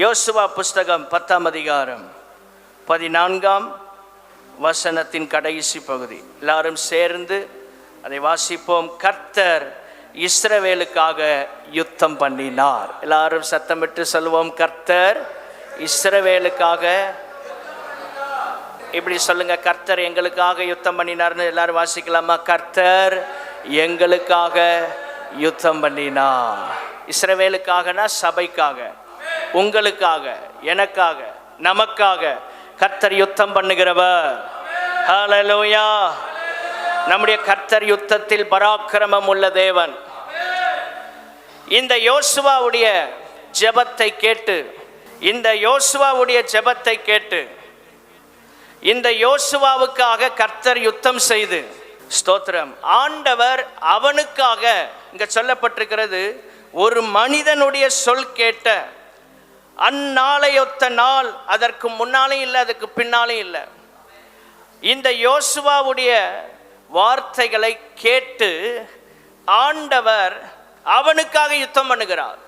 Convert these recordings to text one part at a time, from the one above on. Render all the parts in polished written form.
யோசுவா புஸ்தகம் 10ஆம் அதிகாரம் 14ஆம் வசனத்தின் கடைசி பகுதி. எல்லாரும் சேர்ந்து அதை வாசிப்போம். கர்த்தர் இஸ்ரவேலுக்காக யுத்தம் பண்ணினார். எல்லாரும் சத்தமிட்டு சொல்லுவோம், கர்த்தர் இஸ்ரவேலுக்காக. இப்படி சொல்லுங்க, கர்த்தர் எங்களுக்காக யுத்தம் பண்ணினார்னு எல்லாரும் வாசிக்கலாமா? கர்த்தர் எங்களுக்காக யுத்தம் பண்ணினார். இஸ்ரவேலுக்காகனா சபைக்காக, உங்களுக்காக, எனக்காக, நமக்காக கர்த்தர் யுத்தம் பண்ணுகிறவர். ஹல்லேலூயா. நம்முடைய கர்த்தர் யுத்தத்தில் பராக்கிரமம் உள்ள தேவன். இந்த யோசுவாவுடைய ஜெபத்தை கேட்டு, இந்த யோசுவாவுடைய ஜெபத்தை கேட்டு, இந்த யோசுவாவுக்காக கர்த்தர் யுத்தம் செய்து, ஸ்தோத்திரம், ஆண்டவர் அவனுக்காக, இங்க சொல்லப்பட்டிருக்கிறது, ஒரு மனிதனுடைய சொல் கேட்ட அந்நாளையொத்த நாள் அதற்கு முன்னாலும் இல்லை, அதுக்கு பின்னாலும் இல்லை. இந்த யோசுவாவுடைய வார்த்தைகளை கேட்டு ஆண்டவர் அவனுக்காக யுத்தம் பண்ணுகிறார்.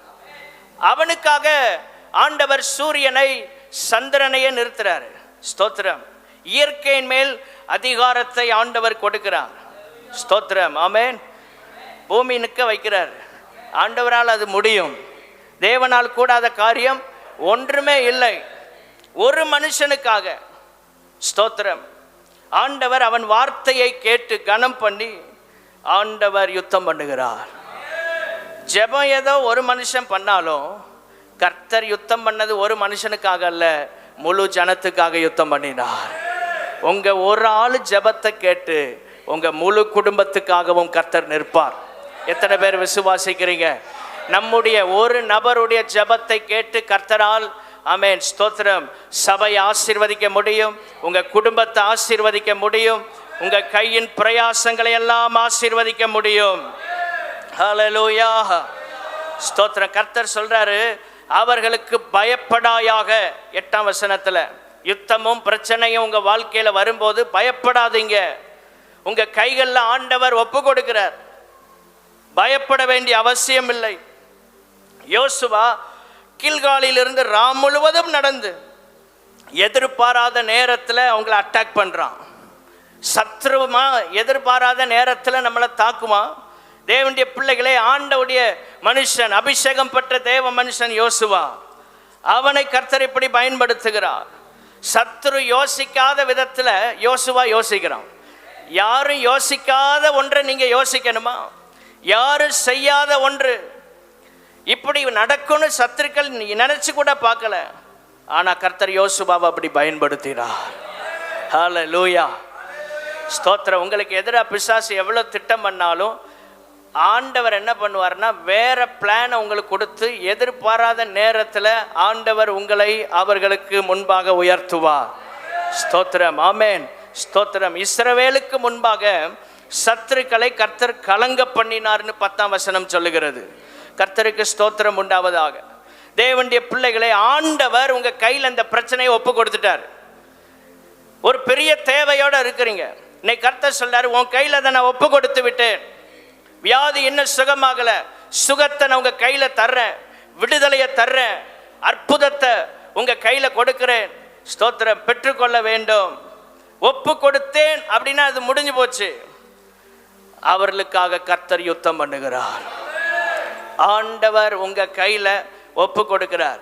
அவனுக்காக ஆண்டவர் சூரியனை சந்திரனையே நிறுத்துறார். ஸ்தோத்திரம். இயற்கையின் மேல் அதிகாரத்தை ஆண்டவர் கொடுக்கிறார். ஸ்தோத்திரம். ஆமென். பூமி நிற்க வைக்கிறார். ஆண்டவரால் அது முடியும். தேவனால் கூடாத காரியம் ஒன்றுமே இல்லை. ஒரு மனுஷனுக்காக, ஸ்தோத்திரம், ஆண்டவர் அவன் வார்த்தையை கேட்டு கனம் பண்ணி ஆண்டவர் யுத்தம் பண்ணுகிறார். ஜெபம் ஏதோ ஒரு மனுஷன் பண்ணாலும் கர்த்தர் யுத்தம் பண்ணது ஒரு மனுஷனுக்காக அல்ல, முழு ஜனத்துக்காக யுத்தம் பண்ணினார். உங்க ஒரு ஆள் ஜெபத்தை கேட்டு உங்க முழு குடும்பத்துக்காகவும் கர்த்தர் நிற்பார். எத்தனை பேர் விசுவாசிக்கிறீங்க? நம்முடைய ஒரு நபருடைய ஜெபத்தை கேட்டு கர்த்தரால், ஆமென், ஸ்தோத்திரம், சபை ஆசீர்வதிக்க முடியும், உங்க குடும்பத்தை ஆசீர்வதிக்க முடியும், உங்க கையின் பிரயாசங்களை எல்லாம் ஆசீர்வதிக்க முடியும். ஹல்லேலூயா. ஸ்தோத்திரம். கர்த்தர் சொல்றாரு, அவர்களுக்கு பயப்படாயாக. 8ஆம் வசனத்துல, யுத்தமும் பிரச்சனையும் உங்க வாழ்க்கையில வரும்போது பயப்படாதீங்க. உங்க கைகள்ல ஆண்டவர் ஒப்பு கொடுக்கிறார். பயப்பட வேண்டிய அவசியம் இல்லை. யோசுவா கில்காலிலிருந்து ராம் முழுவதும் நடந்து எதிர்பாராத நேரத்தில் அவங்கள அட்டாக் பண்ணுறான். சத்ருமா எதிர்பாராத நேரத்தில் நம்மளை தாக்குமா? தேவனுடைய பிள்ளைகளே, ஆண்டவுடைய மனுஷன், அபிஷேகம் பெற்ற தேவ மனுஷன் யோசுவா, அவனை கர்த்தர் இப்படி பயன்படுத்துகிறார். சத்ரு யோசிக்காத விதத்தில் யோசுவா யோசிக்கிறான். யாரும் யோசிக்காத ஒன்றை நீங்கள் யோசிக்கணுமா? யாரும் செய்யாத ஒன்று இப்படி நடக்கும்னு சத்துருக்கள் நினைச்சு கூட பார்க்கல. ஆனா கர்த்தர் யோசுவாவை அப்படி பயன்படுத்தினார். ஹல்லேலூயா. ஸ்தோத்திரம். உங்களுக்கு எதிராக பிசாசு எவ்வளவு திட்டம் பண்ணாலும் ஆண்டவர் என்ன பண்ணுவார்னா, வேற பிளானை உங்களுக்கு கொடுத்து எதிர்பாராத நேரத்தில் ஆண்டவர் உங்களை அவர்களுக்கு முன்பாக உயர்த்துவார். ஸ்தோத்திரம். ஆமென். ஸ்தோத்திரம். இஸ்ரவேலுக்கு முன்பாக சத்துருக்களை கர்த்தர் கலங்க பண்ணினார்னு 10ஆம் வசனம் சொல்லுகிறது. கர்த்தருக்கு ஸ்தோத்திரம் உண்டாவதாக. தேவனுடைய பிள்ளைகளை, ஆண்டவர் உங்க கையில் அந்த பிரச்சனையை ஒப்பு கொடுத்துட்டார். ஒரு பெரிய தேவையோட இருக்கிறீங்க. இன்னைக்கு கர்த்தர் சொல்றாரு, உன் கையில அதை நான் ஒப்பு கொடுத்து விட்டேன். வியாதி இன்னும் சுகமாகல, சுகத்தை நான் உங்க கையில தர்றேன், விடுதலையை தர்றேன், அற்புதத்தை உங்க கையில கொடுக்கிறேன். ஸ்தோத்திரம். பெற்றுக்கொள்ள வேண்டும். ஒப்பு கொடுத்தேன் அப்படின்னா அது முடிஞ்சு போச்சு. அவர்களுக்காக கர்த்தர் யுத்தம் பண்ணுகிறார். ஆண்டவர் உங்க கையில ஒப்பு கொடுக்கிறார்.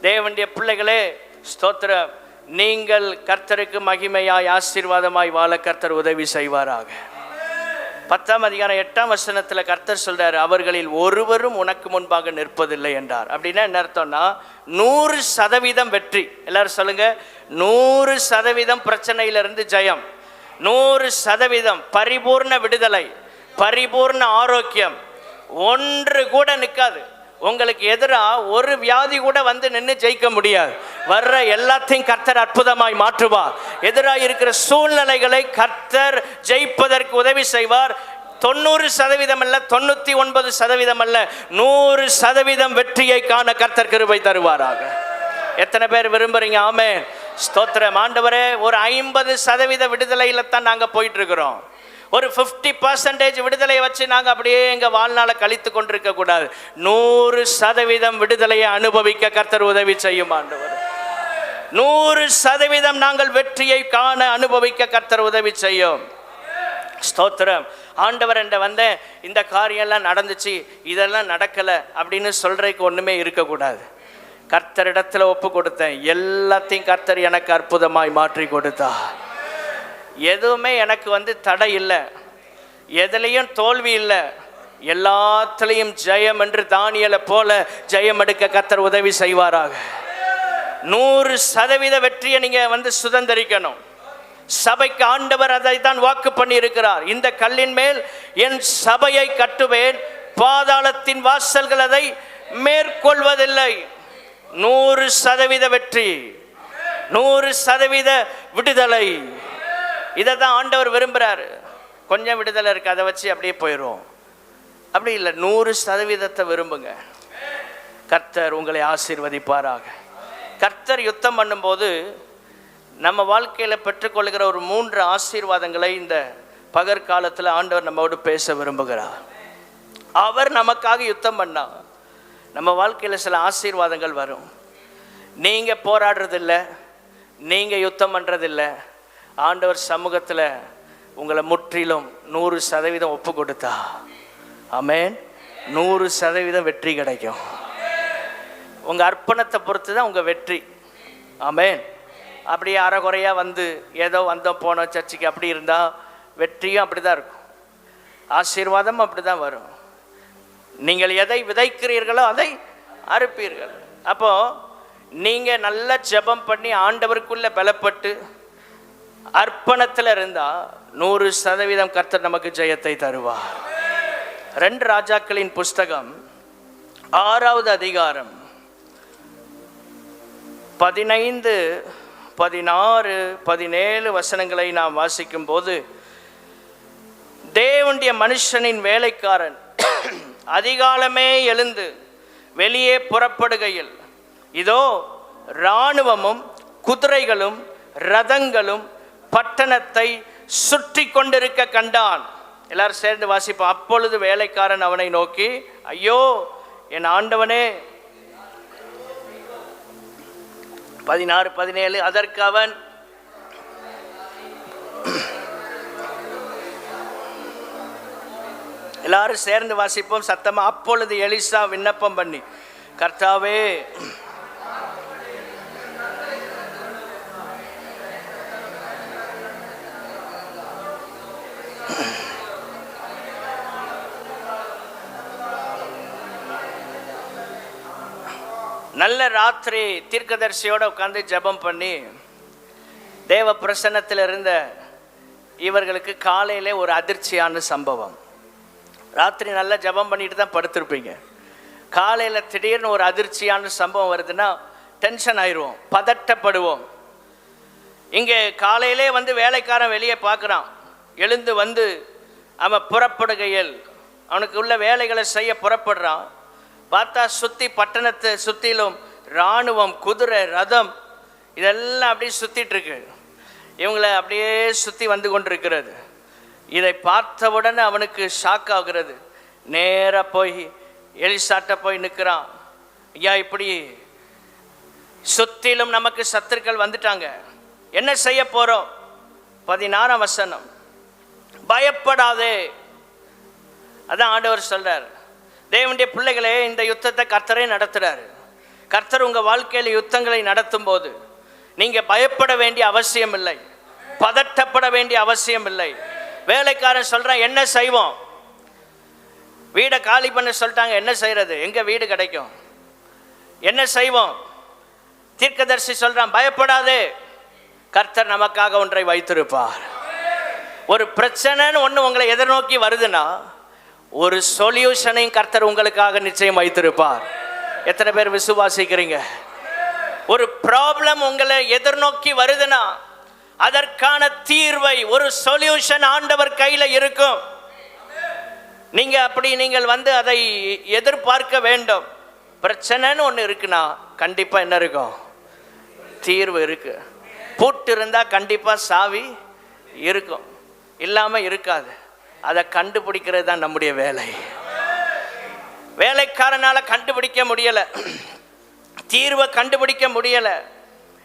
தேவனுடைய பிள்ளைகளே, ஸ்தோத்திரம், நீங்கள் கர்த்தருக்கு மகிமையாய் ஆசீர்வாதமாய் வாழ கர்த்தர் உதவி செய்வாராக. 10ஆம் அதிகாரம் 8ஆம் வசனத்துல கர்த்தர் சொல்றாரு, அவர்களில் ஒருவரும் உனக்கு முன்பாக நிற்பதில்லை என்றார். அப்படின்னா என்ன அர்த்தம்னா, 100% வெற்றி. எல்லாரும் சொல்லுங்க, 100% பிரச்சனையிலிருந்து ஜெயம், 100% பரிபூர்ண விடுதலை, பரிபூர்ண ஆரோக்கியம். ஒன்று கூட நிற்காது. உங்களுக்கு எதிராக ஒரு வியாதி கூட வந்து நின்று ஜெயிக்க முடியாது. வர்ற எல்லாத்தையும் கர்த்தர் அற்புதமாய் மாற்றுவார். எதிராக இருக்கிற சூழ்நிலைகளை கர்த்தர் ஜெயிப்பதற்கு உதவி செய்வார். 90% அல்ல, 99% அல்ல, 100% வெற்றியை காண கர்த்தர் கிருபை தருவாராக. எத்தனை பேர் விரும்புறீங்க? ஆமென். ஸ்தோத்திரம். ஆண்டவரே, ஒரு 50% விடுதலையில தான் நாங்கள் போயிட்டு இருக்கிறோம். ஒரு 50% விடுதலையை வச்சு நாங்கள் அப்படியே எங்கள் வாழ்நாளை கழித்து கொண்டிருக்க கூடாது. 100% விடுதலையை அனுபவிக்க கர்த்தர் உதவி செய்யும் ஆண்டவர். 100% நாங்கள் வெற்றியை காண அனுபவிக்க கர்த்தர் உதவி செய்யும். ஸ்தோத்திரம். ஆண்டவர் என்ற வந்தேன், இந்த காரியம்லாம் நடந்துச்சு, இதெல்லாம் நடக்கலை அப்படின்னு சொல்றதுக்கு ஒன்றுமே இருக்கக்கூடாது. கர்த்தரிடத்துல ஒப்பு கொடுத்தேன், எல்லாத்தையும் கர்த்தர் எனக்கு அற்புதமாய் மாற்றி கொடுத்தா. எதுவுமே எனக்கு தடை இல்லை, எதுலையும் தோல்வி இல்லை, எல்லாத்துலேயும் ஜெயம் என்று தானியேலை போல ஜெயம் எடுக்க கர்த்தர் உதவி செய்வாராக. 100% வெற்றியை நீங்க சுதந்திரிக்கணும். சபைக்கு ஆண்டவர் அதை தான் வாக்கு பண்ணி இருக்கிறார். இந்த கல்லின் மேல் என் சபையை கட்டுவேன், பாதாளத்தின் வாசல்கள் அதை மேற்கொள்வதில்லை. 100% வெற்றி, 100% விடுதலை. இதை தான் ஆண்டவர் விரும்புகிறாரு. கொஞ்சம் விடுதலை இருக்குது, அதை வச்சு அப்படியே போயிடும். அப்படி இல்லை, 100% விரும்புங்க. கர்த்தர் உங்களை ஆசீர்வதிப்பாராக. கர்த்தர் யுத்தம் பண்ணும்போது நம்ம வாழ்க்கையில் பெற்றுக்கொள்கிற ஒரு 3 ஆசீர்வாதங்களை இந்த பகற்காலத்தில் ஆண்டவர் நம்மோடு பேச விரும்புகிறார். அவர் நமக்காக யுத்தம் பண்ணா நம்ம வாழ்க்கையில் சில ஆசீர்வாதங்கள் வரும். நீங்கள் போராடுறதில்ல, நீங்கள் யுத்தம் பண்ணுறதில்ல, ஆண்டவர் சமூகத்தில் உங்களை முற்றிலும் 100% ஒப்பு கொடுத்தா, ஆமென், 100% வெற்றி கிடைக்கும். உங்கள் அர்ப்பணத்தை பொறுத்து தான் உங்கள் வெற்றி. ஆமென். அப்படியே அறகுறையாக ஏதோ வந்தோம் போனோம் சர்ச்சுக்கு அப்படி இருந்தால் வெற்றியும் அப்படி தான் இருக்கும், ஆசீர்வாதம் அப்படி தான் வரும். நீங்கள் எதை விதைக்கிறீர்களோ அதை அறுப்பீர்கள். அப்போது நீங்கள் நல்லா ஜெபம் பண்ணி ஆண்டவருக்குள்ளே பலப்பட்டு அர்ப்பணத்தில் இருந்தால் 100% கர்த்தர் நமக்கு ஜெயத்தை தருவார். 2 ராஜாக்களின் புஸ்தகம் 6வது அதிகாரம் 15, 16, 17 வசனங்களை நாம் வாசிக்கும் போது, தேவனுடைய மனுஷனின் வேலைக்காரன் அதிகாலமே எழுந்து வெளியே புறப்படுகையில், இதோ இராணுவமும் குதிரைகளும் ரதங்களும் பட்டணத்தை சுற்றி கொண்டிருக்க கண்டான். எல்லாரும் சேர்ந்து வாசிப்போம். அப்பொழுது வேலைக்காரன் அவனை நோக்கி, ஐயோ என் ஆண்டவனே. 16, 17. அதற்கு அவன், எல்லாரும் சேர்ந்து வாசிப்போம் சத்தமா. அப்பொழுது எலிசா விண்ணப்பம் பண்ணி, கர்த்தாவே, நல்ல ராத்திரி தீர்க்கதரிசியோடு உட்காந்து ஜெபம் பண்ணி தேவ பிரசன்னத்தில் இருந்த இவர்களுக்கு காலையிலே ஒரு அதிர்ச்சியான சம்பவம். ராத்திரி நல்லா ஜெபம் பண்ணிட்டு தான் படுத்திருப்பீங்க. காலையில் திடீர்னு ஒரு அதிர்ச்சியான சம்பவம் வருதுன்னா டென்ஷன் ஆயிடுவோம், பதட்டப்படுவோம். இங்கே காலையிலே வேலைக்காரன் வெளியே பார்க்குறான், எழுந்து அவன் புறப்படுகையில் அவனுக்கு உள்ள வேலைகளை செய்ய புறப்படுறான். பார்த்தா சுற்றி பட்டணத்தை சுற்றிலும் இராணுவம், குதிரை, ரதம் இதெல்லாம் அப்படியே சுற்றிட்டுருக்கு. இவங்களை அப்படியே சுற்றி கொண்டிருக்கிறது. இதை பார்த்தவுடனே அவனுக்கு ஷாக் ஆகுறது. நேராக போய் எலிசாட்ட போய் நிற்கிறான். ஐயா, இப்படி சுற்றிலும் நமக்கு சத்துருக்கள் வந்துட்டாங்க, என்ன செய்ய போகிறோம்? 16ஆம் வசனம். பயப்படாதே. அதான் ஆண்டவர் சொல்றார், தேவனுடைய பிள்ளைகளே, இந்த யுத்தத்தை கர்த்தரே நடத்துறாரு. கர்த்தர் உங்கள் வாழ்க்கையில் யுத்தங்களை நடத்தும் போது நீங்கள் பயப்பட வேண்டிய அவசியம் இல்லை, பதட்டப்பட வேண்டிய அவசியம் இல்லை. வேலைக்காரன் சொல்கிறான், என்ன செய்வோம்? வீடை காலி பண்ண சொல்லிட்டாங்க, என்ன செய்கிறது? எங்கே வீடு கிடைக்கும்? என்ன செய்வோம்? தீர்க்கதரிசி சொல்கிறான், பயப்படாதே, கர்த்தர் நமக்காக ஒன்றை வைத்திருப்பார். ஒரு பிரச்சனைன்னு ஒன்று உங்களை எதிர்நோக்கி வருதுன்னா ஒரு சொல்யூஷனையும் கர்த்தர் உங்களுக்காக நிச்சயம் வைத்திருப்பார். எத்தனை பேர் விசுவாசிக்கிறீங்க? ஒரு ப்ராப்ளம் உங்களை எதிர்நோக்கி வருதுன்னா அதற்கான தீர்வை, ஒரு சொல்யூஷன் ஆண்டவர் கையில் இருக்கும். நீங்கள் அதை எதிர்பார்க்க வேண்டும். பிரச்சனைன்னு ஒன்று இருக்குன்னா கண்டிப்பாக என்ன இருக்கும்? தீர்வு இருக்கு. பூட்டு இருந்தால் கண்டிப்பாக சாவி இருக்கும். இல்லாமல் இருக்காது. அதை கண்டுபிடிக்கிறது தான் நம்முடைய வேலை. வேலைக்காரனால் கண்டுபிடிக்க முடியலை, தீர்வை கண்டுபிடிக்க முடியலை,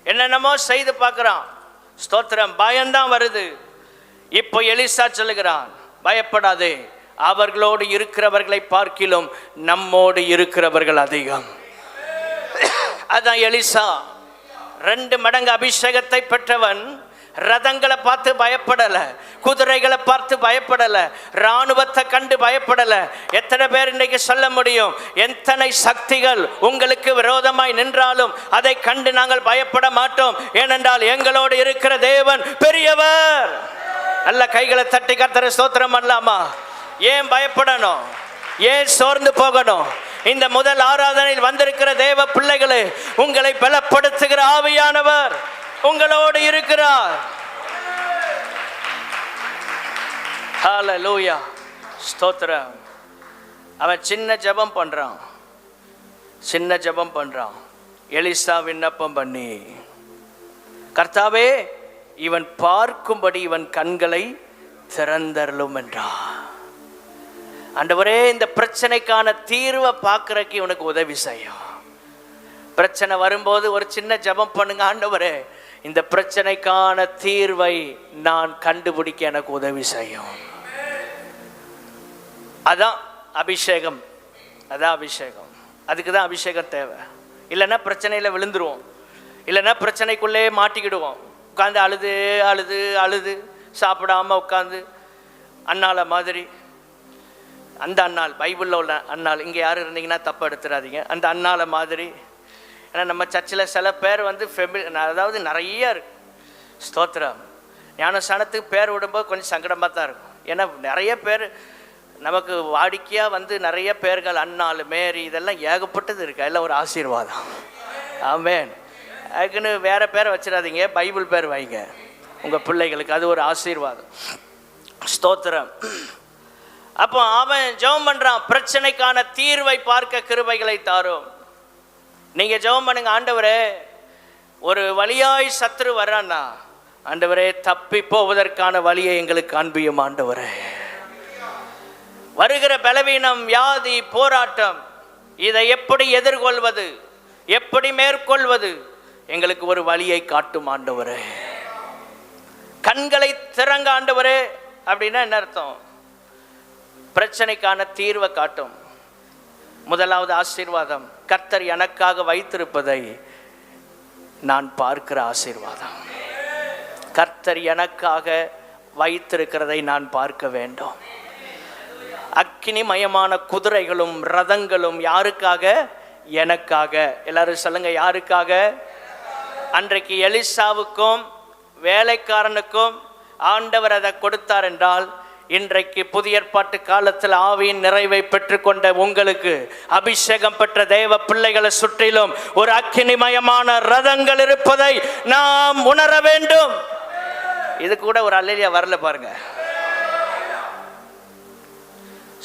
என்னென்னமோ செய்து பார்க்குறான். ஸ்தோத்திரம், பயம்தான் வருது. இப்போ எலிசா சொல்லுகிறான், பயப்படாதே, அவர்களோடு இருக்கிறவர்களை பார்க்கிலும் நம்மோடு இருக்கிறவர்கள் அதிகம். அதான் எலிசா 2 மடங்கு அபிஷேகத்தை பெற்றவன். ரதங்களை பார்த்து பயப்படல, குதிரைகளை பார்த்து பயப்படல, இராணுவத்தை கண்டு பயப்படல. எத்தனை பேர் இன்னைக்கு சொல்ல முடியும், எத்தனை சக்திகள் உங்களுக்கு விரோதமாய் நின்றாலும் அதை கண்டு நாங்கள் பயப்பட மாட்டோம், ஏனென்றால் எங்களோடு இருக்கிற தேவன் பெரியவர். நல்ல கைகளை தட்டி கர்த்தரை ஸ்தோத்திரம் பண்ணலாமா? ஏன் பயப்படணும்? ஏன் சோர்ந்து போகணும்? இந்த முதல் ஆராதனையில் வந்திருக்கிற தேவ பிள்ளைகளே, உங்களை பலப்படுத்துகிற ஆவியானவர் உங்களோடு இருக்கிறார். ஹல்லேலூயா, ஸ்தோத்திரம். அவன் சின்ன ஜெபம் பண்றான். எலிசா விண்ணப்பம் பண்ணி, கர்த்தாவே, இவன் பார்க்கும்படி இவன் கண்களை திறந்தருளும் என்றான். ஆண்டவரே, இந்த பிரச்சனைக்கான தீர்வை பார்க்கறதுக்கு இவனுக்கு உதவி செய்யும். பிரச்சனை வரும்போது ஒரு சின்ன ஜெபம் பண்ணுங்க, ஆண்டவரே, இந்த பிரச்சனைக்கான தீர்வை நான் கண்டுபிடிக்க எனக்கு உதவி செய்யும். அதான் அபிஷேகம். அதுக்கு தான் அபிஷேகம் தேவை. இல்லைன்னா பிரச்சனையில் விழுந்துருவோம், இல்லைன்னா பிரச்சனைக்குள்ளே மாட்டிக்கிடுவோம். உட்காந்து அழுது அழுது அழுது சாப்பிடாம உட்காந்து அண்ணால மாதிரி, அந்த அண்ணாள் பைபிளில் உள்ள அண்ணாள், இங்கே யாரும் இருந்தீங்கன்னா தப்பு எடுத்துடாதீங்க, அந்த அண்ணால மாதிரி. ஏன்னா நம்ம சர்ச்சில் சில பேர் வந்து அதாவது நிறைய இருக்கு. ஸ்தோத்திரம். ஞானஸ்தானத்துக்கு பேர் விடும்போது கொஞ்சம் சங்கடமாக தான் இருக்கும். ஏன்னா நிறைய பேர் நமக்கு வாடிக்கையாக வந்து நிறைய பேர்கள், அண்ணாள், மேரி, இதெல்லாம் ஏகப்பட்டது இருக்கு. எல்லாம் ஒரு ஆசீர்வாதம். ஆமென். அதுக்குன்னு வேறு பேரை வச்சிடாதீங்க, பைபிள் பேர் வைங்க உங்கள் பிள்ளைகளுக்கு, அது ஒரு ஆசீர்வாதம். ஸ்தோத்திரம். அப்போ அவன் ஜெபம் பண்ணுறான், பிரச்சனைக்கான தீர்வை பார்க்க கிருபைகளை தாரும். நீங்கள் ஜெபம் பண்ணுங்க, ஆண்டவரே, ஒரு வழியாய் சத்துரு வர்றான்னா, ஆண்டவரே, தப்பி போவதற்கான வழியை எங்களுக்கு காண்பியும் ஆண்டவரே. வருகிற பலவீனம், வியாதி, போராட்டம், இதை எப்படி எதிர்கொள்வது, எப்படி மேற்கொள்வது, எங்களுக்கு ஒரு வழியை காட்டும் ஆண்டவரே. கண்களை திறங்க ஆண்டவரே. அப்படின்னா என்ன அர்த்தம்? பிரச்சனைக்கான தீர்வை காட்டும். முதலாவது ஆசீர்வாதம், கர்த்தர் எனக்காக வைத்திருப்பதை நான் பார்க்கிற ஆசீர்வாதம். கர்த்தர் எனக்காக வைத்திருக்கிறதை நான் பார்க்க வேண்டும். அக்கினிமயமான குதிரைகளும் ரதங்களும் யாருக்காக? எனக்காக. எல்லாரும் சொல்லுங்க, யாருக்காக? அன்றைக்கு எலிசாவுக்கும் வேலைக்காரனுக்கும் ஆண்டவர் அதை கொடுத்தார் என்றால், இன்றைக்கு புதிய ஏற்பாட்டு காலத்தில் ஆவியின் நிறைவை பெற்றுக்கொண்ட உங்களுக்கு, அபிஷேகம் பெற்ற தேவ பிள்ளைகளை சுற்றிலும் ஒரு அக்கினிமயமான ரதங்கள் இருப்பதை நாம் உணர வேண்டும். இது கூட ஒரு அல்லேலூயா வரல பாருங்க.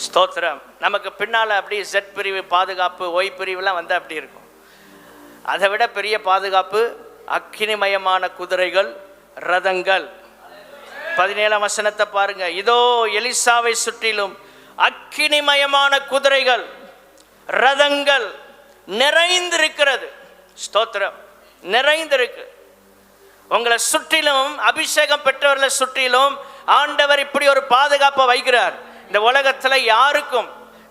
ஸ்தோத்திரம். நமக்கு பின்னால அப்படி Z பிரிவு பாதுகாப்பு, Y பிரிவுலாம் வந்து அப்படி இருக்கும். அதை விட பெரிய பாதுகாப்பு அக்கினிமயமான குதிரைகள், ரதங்கள். 17ஆம் வசனத்தை பாருங்க. இதோ எலிசாவை சுற்றிலும் அக்கினிமயமான குதிரைகள், ரதங்கள் நிறைந்திருக்கிறது. ஸ்தோத்திரம். நிறைந்திருக்கு. உங்களை சுற்றிலும், அபிஷேகம் பெற்றவர்களை சுற்றிலும் ஆண்டவர் இப்படி ஒரு பாதுகாப்பை வைக்கிறார். இந்த உலகத்தில் யாருக்கும்,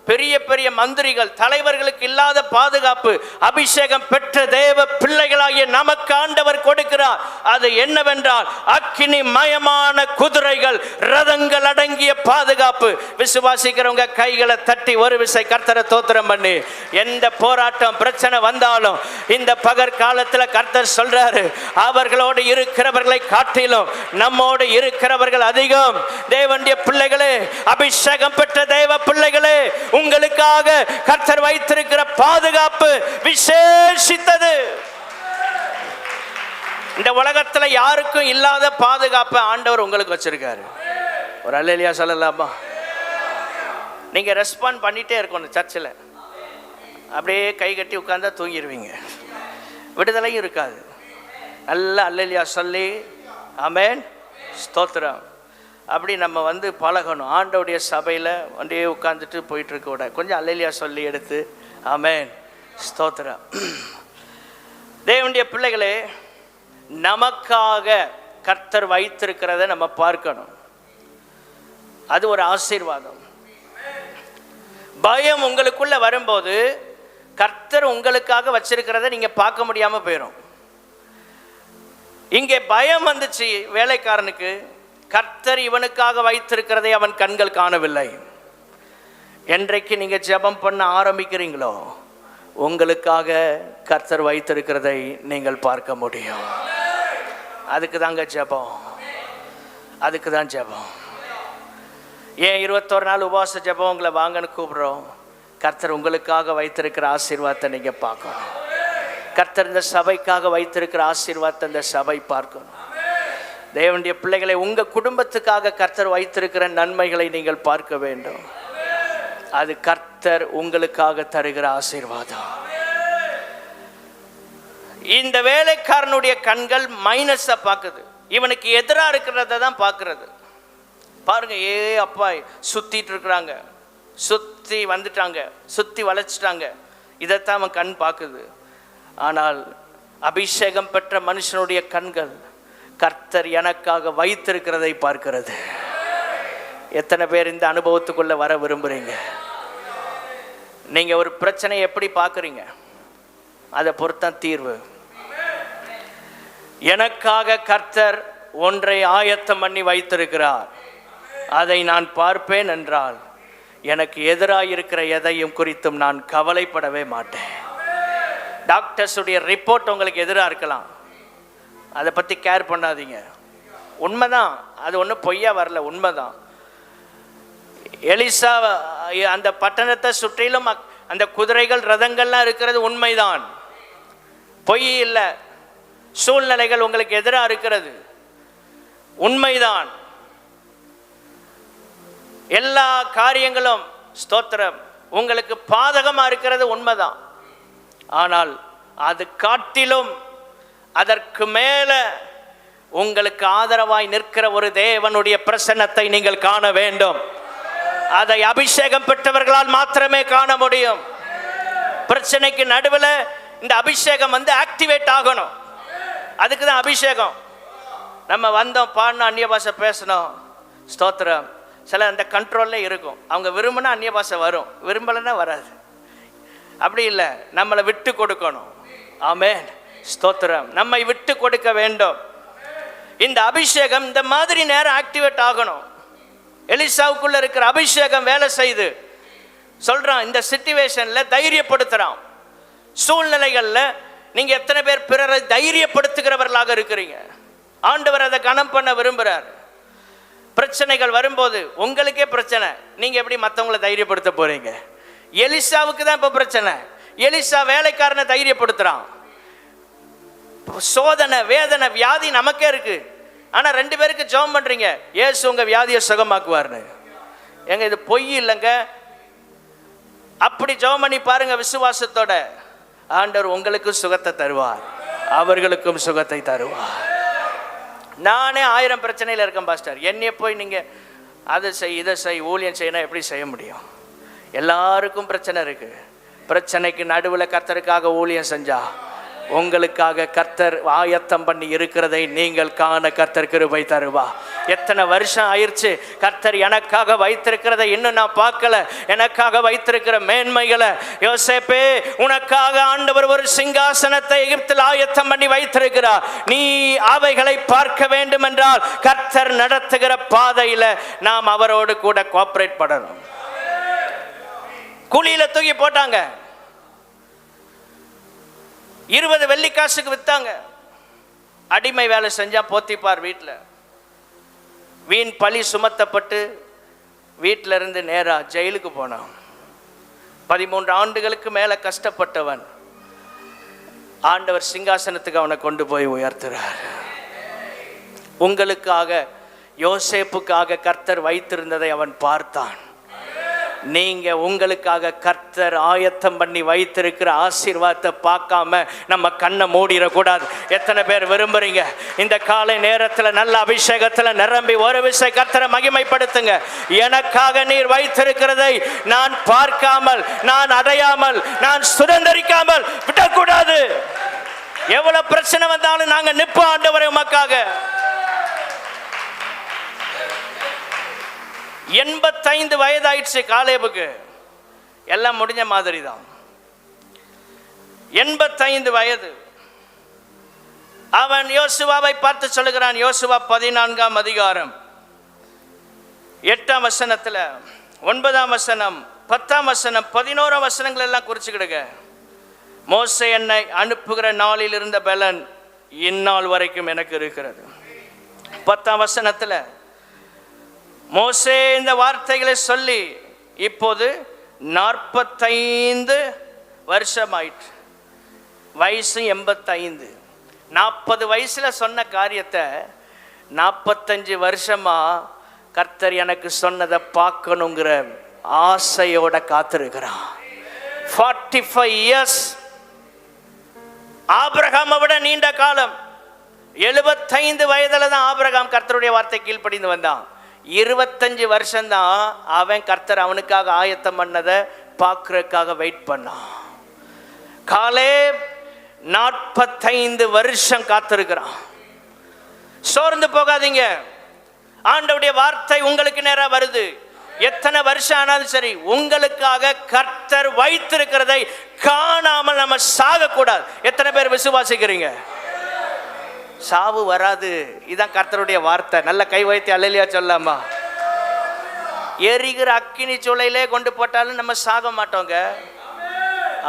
பெரிய பெரிய மந்திரிகள், தலைவர்களுக்கு இல்லாத பாதுகாப்பு அபிஷேகம் பெற்ற தேவ பிள்ளைகளாகிய நமக்கு ஆண்டவர் கொடுக்கிறார். அது என்னவென்றால் அக்கினிமயமான குதிரைகள், ரதங்கள் அடங்கிய பாதுகாப்பு. விசுவாசிக்கிறவங்க கைகளை தட்டி ஒரு விசை கர்த்தரை தோத்திரம் பண்ணி, எந்த போராட்டம் பிரச்சனை வந்தாலும் இந்த பகற்காலத்தில் கர்த்தர் சொல்றாரு, அவர்களோடு இருக்கிறவர்களை காட்டிலும் நம்மோடு இருக்கிறவர்கள் அதிகம். தேவனுடைய பிள்ளைகளே, அபிஷேகம் பெற்ற தேவ பிள்ளைகளே, உங்களுக்காக கர்த்தர் வைத்திருக்கிற பாதுகாப்பு விசேஷித்தது. இந்த உலகத்துல யாருக்கும் இல்லாத பாதுகாப்பு ஆண்டவர் உங்களுக்கு வச்சிருக்காரு. ஒரு அல்லேலூயா சொல்லலாமா? நீங்க ரெஸ்பாண்ட் பண்ணிட்டே இருக்கணும். சர்ச்சில் அப்படியே கை கட்டி உட்கார்ந்தா தூங்கிடுவீங்க, விடுதலையும் இருக்காது. நல்ல அல்லேலூயா சொல்லி, ஆமென், ஸ்தோத்திரம். அப்படி நம்ம வந்து பழகணும். ஆண்டவருடைய சபையில் வண்டியே உட்காந்துட்டு போயிட்டுருக்க விட கொஞ்சம் அல்லேலூயா சொல்லி எடுத்து ஆமென் ஸ்தோத்திரம். தேவனுடைய பிள்ளைகளே, நமக்காக கர்த்தர் வைத்திருக்கிறத நம்ம பார்க்கணும். அது ஒரு ஆசீர்வாதம். பயம் உங்களுக்குள்ள வரும்போது கர்த்தர் உங்களுக்காக வச்சிருக்கிறத நீங்க பார்க்க முடியாம போயிடும். இங்கே பயம் வந்துச்சு வேலைக்காரனுக்கு, கர்த்தர் இவனுக்காக வைத்திருக்கிறதை அவன் கண்கள் காணவில்லை. என்றைக்கு நீங்க ஜெபம் பண்ண ஆரம்பிக்கிறீங்களோ உங்களுக்காக கர்த்தர் வைத்திருக்கிறதை நீங்கள் பார்க்க முடியும். அதுக்கு தாங்க ஜெபம், அதுக்கு தான் ஜெபம். ஏன் 21 நாள் உபவாச ஜெபம் உங்களை வாங்கன்னு கூப்பிடுறோம்? கர்த்தர் உங்களுக்காக வைத்திருக்கிற ஆசீர்வாதத்தை நீங்க பார்க்கணும். கர்த்தர் இந்த சபைக்காக வைத்திருக்கிற ஆசீர்வாதத்தை இந்த சபை பார்க்கணும். தேவனுடைய பிள்ளைகளை, உங்க குடும்பத்துக்காக கர்த்தர் வைத்திருக்கிற நன்மைகளை நீங்கள் பார்க்க வேண்டும். அது கர்த்தர் உங்களுக்காக தருகிற ஆசீர்வாதம். இந்த வேலைக்காரனுடைய கண்கள் மைனஸை பார்க்குது, இவனுக்கு எதிராக இருக்கிறத தான் பார்க்கறது. பாருங்க, அப்பா சுத்திட்டு இருக்கிறாங்க, சுத்தி வந்துட்டாங்க, சுத்தி வளைச்சிட்டாங்க, இதைத்தான் அவன் கண் பார்க்குது. ஆனால் அபிஷேகம் பெற்ற மனுஷனுடைய கண்கள் கர்த்தர் எனக்காக வைத்திருக்கிறதை பார்க்கிறது. எத்தனை பேர் இந்த அனுபவத்துக்குள்ள வர விரும்புறீங்க? நீங்க ஒரு பிரச்சனையை எப்படி பார்க்குறீங்க அதை பொறுத்தான் தீர்வு. எனக்காக கர்த்தர் ஒன்றை ஆயத்தம் பண்ணி வைத்திருக்கிறார், அதை நான் பார்ப்பேன் என்றால் எனக்கு எதிராக இருக்கிற எதையும் குறித்தும் நான் கவலைப்படவே மாட்டேன். டாக்டர்ஸுடைய ரிப்போர்ட் உங்களுக்கு எதிராக இருக்கலாம், அதை பற்றி கேர் பண்ணாதீங்க. உண்மைதான், அது ஒன்றும் பொய்யா வரல, உண்மைதான். எலிசா அந்த பட்டணத்தை சுற்றிலும் அந்த குதிரைகள் ரதங்கள்லாம் இருக்கிறது உண்மைதான், பொய் இல்லை. சூழ்நிலைகள் உங்களுக்கு எதிராக இருக்கிறது உண்மைதான். எல்லா காரியங்களும் ஸ்தோத்திரம் உங்களுக்கு பாதகமாக இருக்கிறது உண்மைதான். ஆனால் அது காட்டிலும் அதற்கு மேல உங்களுக்கு ஆதரவாய் நிற்கிற ஒரு தேவனுடைய பிரசன்னத்தை நீங்கள் காண வேண்டும். அதை அபிஷேகம் பெற்றவர்களால் மாத்திரமே காண முடியும். பிரச்சனைக்கு நடுவில் இந்த அபிஷேகம் வந்து ஆக்டிவேட் ஆகணும். அதுக்கு தான் அபிஷேகம். நம்ம வந்தோம், பாடினோம், அந்நிய பாஷை பேசணும், ஸ்தோத்திரம். சில அந்த கண்ட்ரோல்ல இருக்கும். அவங்க விரும்பினா அந்நிய பாஷை வரும், விரும்பலைன்னா வராது. அப்படி இல்லை, நம்மளை விட்டு கொடுக்கணும். ஆமென் ஸ்தோத்திரம். நம்மை விட்டு கொடுக்க வேண்டும். இந்த அபிஷேகம் இந்த மாதிரி நேரம் ஆக்டிவேட் ஆகணும். எலிசாவுக்குள்ள இருக்கிற அபிஷேகம் வேலை செய்து சொல்றான். இந்த சிச்சுவேஷன்ல தைரியப்படுத்துறான். சூழ்நிலைகள்ல நீங்க எத்தனை பேர் பிறரை தைரியப்படுத்துகிறவர்களாக இருக்கிறீங்க? ஆண்டவர் அதை கனம் பண்ண விரும்புறார். பிரச்சனைகள் வரும்போது உங்களுக்கே பிரச்சனை, நீங்க எப்படி மற்றவங்களை தைரியப்படுத்த போறீங்க? எலிசாவுக்கு தான் இப்ப பிரச்சனை. எலிசா வேலைக்காரனை தைரியப்படுத்துறான். சோதனை, வேதனை, வியாதி நமக்கே இருக்கு. ஆனா 2 பேருக்கு ஜெபம் பண்றீங்க, இயேசு உங்க வியாதியை சுகமாக்குவார்னு. எங்க இது பொய் இல்லைங்க. அப்படி ஜெபம் பண்ணி பாருங்க விசுவாசத்தோட. ஆண்டவர் உங்களுக்கு சுகத்தை தருவார், அவர்களுக்கும் சுகத்தை தருவார். நானே 1000 பிரச்சனையில் இருக்கேன் பாஸ்டர், என்னைய போய் நீங்க அதை செய் இதை செய் ஊழியம் செய்யணும் எப்படி செய்ய முடியும்? எல்லாருக்கும் பிரச்சனை இருக்கு. பிரச்சனைக்கு நடுவில் கர்த்தருக்காக ஊழியம் செஞ்சா உங்களுக்காக கர்த்தர் ஆயத்தம் பண்ணி இருக்கிறதை நீங்கள் காண கர்த்தர் கிருபை தருவா. எத்தனை வருஷம் ஆயிடுச்சு கர்த்தர் எனக்காக வைத்திருக்கிறதை இன்னும் நான் பார்க்கல. எனக்காக வைத்திருக்கிற மேன்மைகளை, யோசேப்பே உனக்காக ஆண்டவர் ஒரு சிங்காசனத்தை எகிப்தில் ஆயத்தம் பண்ணி வைத்திருக்கிறார், நீ அவைகளை பார்க்க வேண்டும் என்றால் கர்த்தர் நடத்துகிற பாதையில நாம் அவரோடு கூட கோஆபரேட் பண்ணணும். குழியில தூக்கி போட்டாங்க, 20 வெள்ளிக்காசுக்கு வித்தாங்க. அடிமை வேலை செஞ்சா போத்திப்பார் வீட்டில். வீண் பழி சுமத்தப்பட்டு வீட்டில் இருந்து நேரா ஜெயிலுக்கு போனான். 13 ஆண்டுகளுக்கு மேல கஷ்டப்பட்டவன் ஆண்டவர் சிங்காசனத்துக்கு அவனை கொண்டு போய் உயர்த்துறார். உங்களுக்காக யோசேப்புக்காக கர்த்தர் வைத்திருந்ததை அவன் பார்த்தான். நீங்க உங்களுக்காக கர்த்தர் ஆயத்தம் பண்ணி வைத்திருக்கிற ஆசீர்வாதத்தை பார்க்காம நம்ம கண்ணை மூடிடக்கூடாது. எத்தனை பேர் விரும்புறீங்க இந்த காலை நேரத்தில் நல்ல அபிஷேகத்தில் நிரம்பி ஒரு விஷயம் கர்த்தரை மகிமைப்படுத்துங்க. எனக்காக நீர் வைத்திருக்கிறதை நான் பார்க்காமல், நான் அடையாமல், நான் சுதந்திரிக்காமல் விடக்கூடாது. எவ்வளவு பிரச்சனை வந்தாலும் நாங்க நிற்போம் ஆண்டவரே உமக்காக. 85 வயதாயிடுச்சு காலேபுக்கு. எல்லாம் முடிஞ்ச மாதிரி தான். 85 வயது. அவன் யோசுவாவை பார்த்து சொல்லுகிறான். யோசுவா 14ஆம் அதிகாரம் 8ஆம் வசனத்தில் 9ஆம் வசனம் 10ஆம் வசனம் 11ஆம் வசனங்கள் எல்லாம் குறிச்சுக்கிடுங்க. மோசே என்னை அனுப்புகிற நாளில் இருந்த பலன் இந்நாள் வரைக்கும் எனக்கு இருக்கிறது. 10ஆம் வசனத்தில் மோசே இந்த வார்த்தைகளை சொல்லி இப்போது 45 வருஷம் ஆயிற்று. வயசு 85. 40 வயசுல சொன்ன காரியத்தை 45 வருஷமா கர்த்தர் எனக்கு சொன்னதை பார்க்கணுங்கிற ஆசையோட காத்திருக்கிறான். 45 இயர்ஸ். ஆபிரகாமை விட நீண்ட காலம். 75 வயதுல தான் ஆபிரகாம் கர்த்தருடைய வார்த்தை கீழ்ப்படிந்து வந்தான். 25 வருஷம்தான் அவன் கர்த்தர் அவனுக்காக ஆயத்தம் பண்ணதை பார்க்கறதுக்காக வெயிட் பண்ணான். காலேப் 45 வருஷம் காத்திருக்கிறான். சோர்ந்து போகாதீங்க. ஆண்டவருடைய வார்த்தை உங்களுக்கு நேரா வருது. எத்தனை வருஷம் ஆனாலும் சரி, உங்களுக்காக கர்த்தர் வைத்திருக்கிறதை காணாமல் நம்ம சாகக்கூடாது. எத்தனை பேர் விசுவாசிக்கிறீங்க? சாவு வராது. இதான் கர்த்தருடைய வார்த்தை. நல்ல கை வைத்து அல்லேலூயா சொல்லாமா? எரிகிற அக்கினி சூளையிலே கொண்டு போட்டாலும் நம்ம சாக மாட்டோங்க.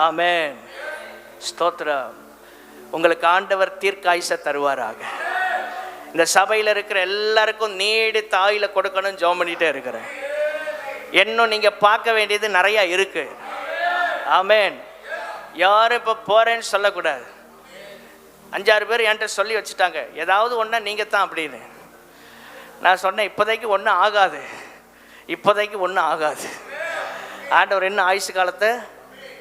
ஆமென். ஸ்தோத்திரம். உங்களுக்கு ஆண்டவர் தீர்க்காயுசை தருவாராக. இந்த சபையில் இருக்கிற எல்லாருக்கும் நீடித்த ஆயுளை கொடுக்கணும் ஜெபம் பண்ணிட்டே இருக்கிறேன். இன்னும் நீங்க பார்க்க வேண்டியது நிறைய இருக்கு. ஆமென். யாரும் இப்போ போறேன்னு சொல்லக்கூடாது. 5-6 பேர் என்கிட்ட சொல்லி வச்சுட்டாங்க, ஏதாவது ஒன்றா நீங்கள் தான் அப்படின்னு. நான் சொன்னேன், இப்போதைக்கு ஒன்றும் ஆகாது, இப்போதைக்கு ஒன்றும் ஆகாது. ஆண்டவர் என்ன ஆயுசு காலத்தை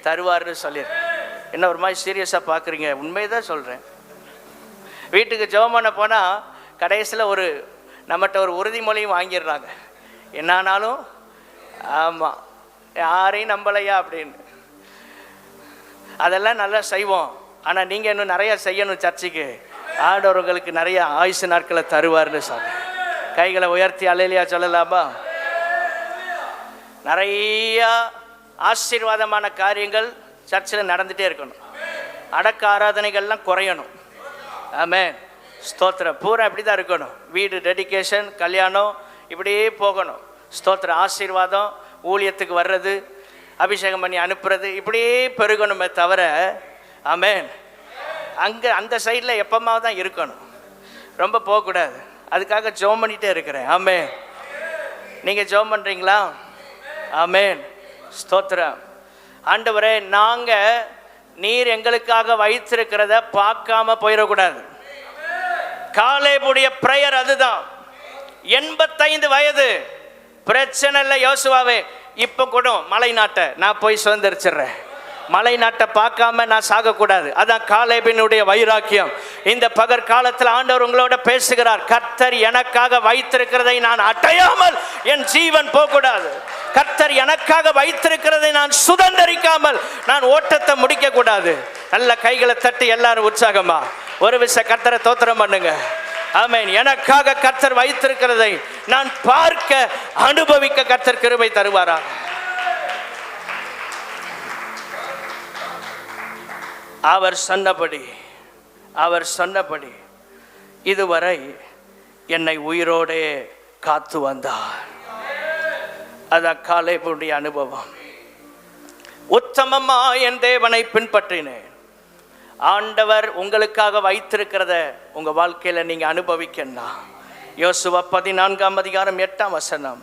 தருவார்னு சொல்லிடுறேன். என்ன ஒரு மாதிரி சீரியஸாக பார்க்குறீங்க? உண்மைதான் சொல்கிறேன். வீட்டுக்கு ஜெபம் பண்ண போனால் கடைசியில் நம்மகிட்ட ஒரு உறுதிமொழியும் வாங்கிடுறாங்க. என்னானாலும் ஆமாம், யாரையும் நம்பலையா அப்படின்னு. அதெல்லாம் நல்லா செய்வோம். ஆனால் நீங்கள் இன்னும் நிறையா செய்யணும் சர்ச்சுக்கு. ஆண்டவர் உங்களுக்கு நிறைய ஆயுசு நாட்களை தருவார்னு சொல்ல. கைகளை உயர்த்தி அல்லேலூயா சொல்லலாமா? நிறையா ஆசீர்வாதமான காரியங்கள் சர்ச்சில் நடந்துகிட்டே இருக்கணும். அடக்க ஆராதனைகள்லாம் குறையணும். ஆமென். ஸ்தோத்திரம். பூரா இப்படி தான் இருக்கணும். வீடு டெடிகேஷன், கல்யாணம் இப்படியே போகணும். ஸ்தோத்திரம். ஆசீர்வாதம், ஊழியத்துக்கு வர்றது, அபிஷேகம் பண்ணி அனுப்புறது இப்படியே பெருகணுமே தவிர, ஆமென், அங்கே அந்த சைடில் எப்போமாவது தான் இருக்கணும், ரொம்ப போகக்கூடாது. அதுக்காக ஜெபம் பண்ணிகிட்டே இருக்கிறேன். ஆமென். நீங்கள் ஜெபம் பண்ணுறீங்களா? ஆமென். ஸ்தோத்திரம். ஆண்டவரே, நாங்கள் நீர் எங்களுக்காக வைத்திருக்கிறத பார்க்காம போயிடக்கூடாது. காலேபுடைய பிரேயர் அதுதான். 85 வயது, பிரச்சனை இல்லை. யோசுவாவே, இப்போ கூட மலை நாட்டை நான் போய் சுதந்திரிச்சிடுறேன், மலை நாட்டை பார்க்காம நான் சாகக்கூடாது. அதான் காலேபினுடைய வைராக்கியம். இந்த பகற்காலத்தில் ஆண்டவர் உங்களோட பேசுகிறார். கர்த்தர் எனக்காக வைத்திருக்கிறதை நான் அடையாமல் என் ஜீவன் போகக்கூடாது. கர்த்தர் எனக்காக வைத்திருக்கிறதை நான் சுதந்திரிக்காமல் நான் ஓட்டத்தை முடிக்க கூடாது. நல்ல கைகளை தட்டி எல்லாரும் உற்சாகமா ஒரு விஷய கர்த்தரை தோத்திரம் பண்ணுங்க. ஆமென். எனக்காக கர்த்தர் வைத்திருக்கிறதை நான் பார்க்க, அனுபவிக்க கர்த்தர் கிருபை தருவாரா? அவர் சொன்னபடி இதுவரை என்னை உயிரோடே காத்து வந்தார். அதான் காலேபுடைய அனுபவம். உத்தமமா என் தேவனை பின்பற்றினேன். ஆண்டவர் உங்களுக்காக வைத்திருக்கிறத உங்க வாழ்க்கையில நீங்க அனுபவிக்கணும். யோசுவா 14ஆம் அதிகாரம் 8ஆம் வசனம்,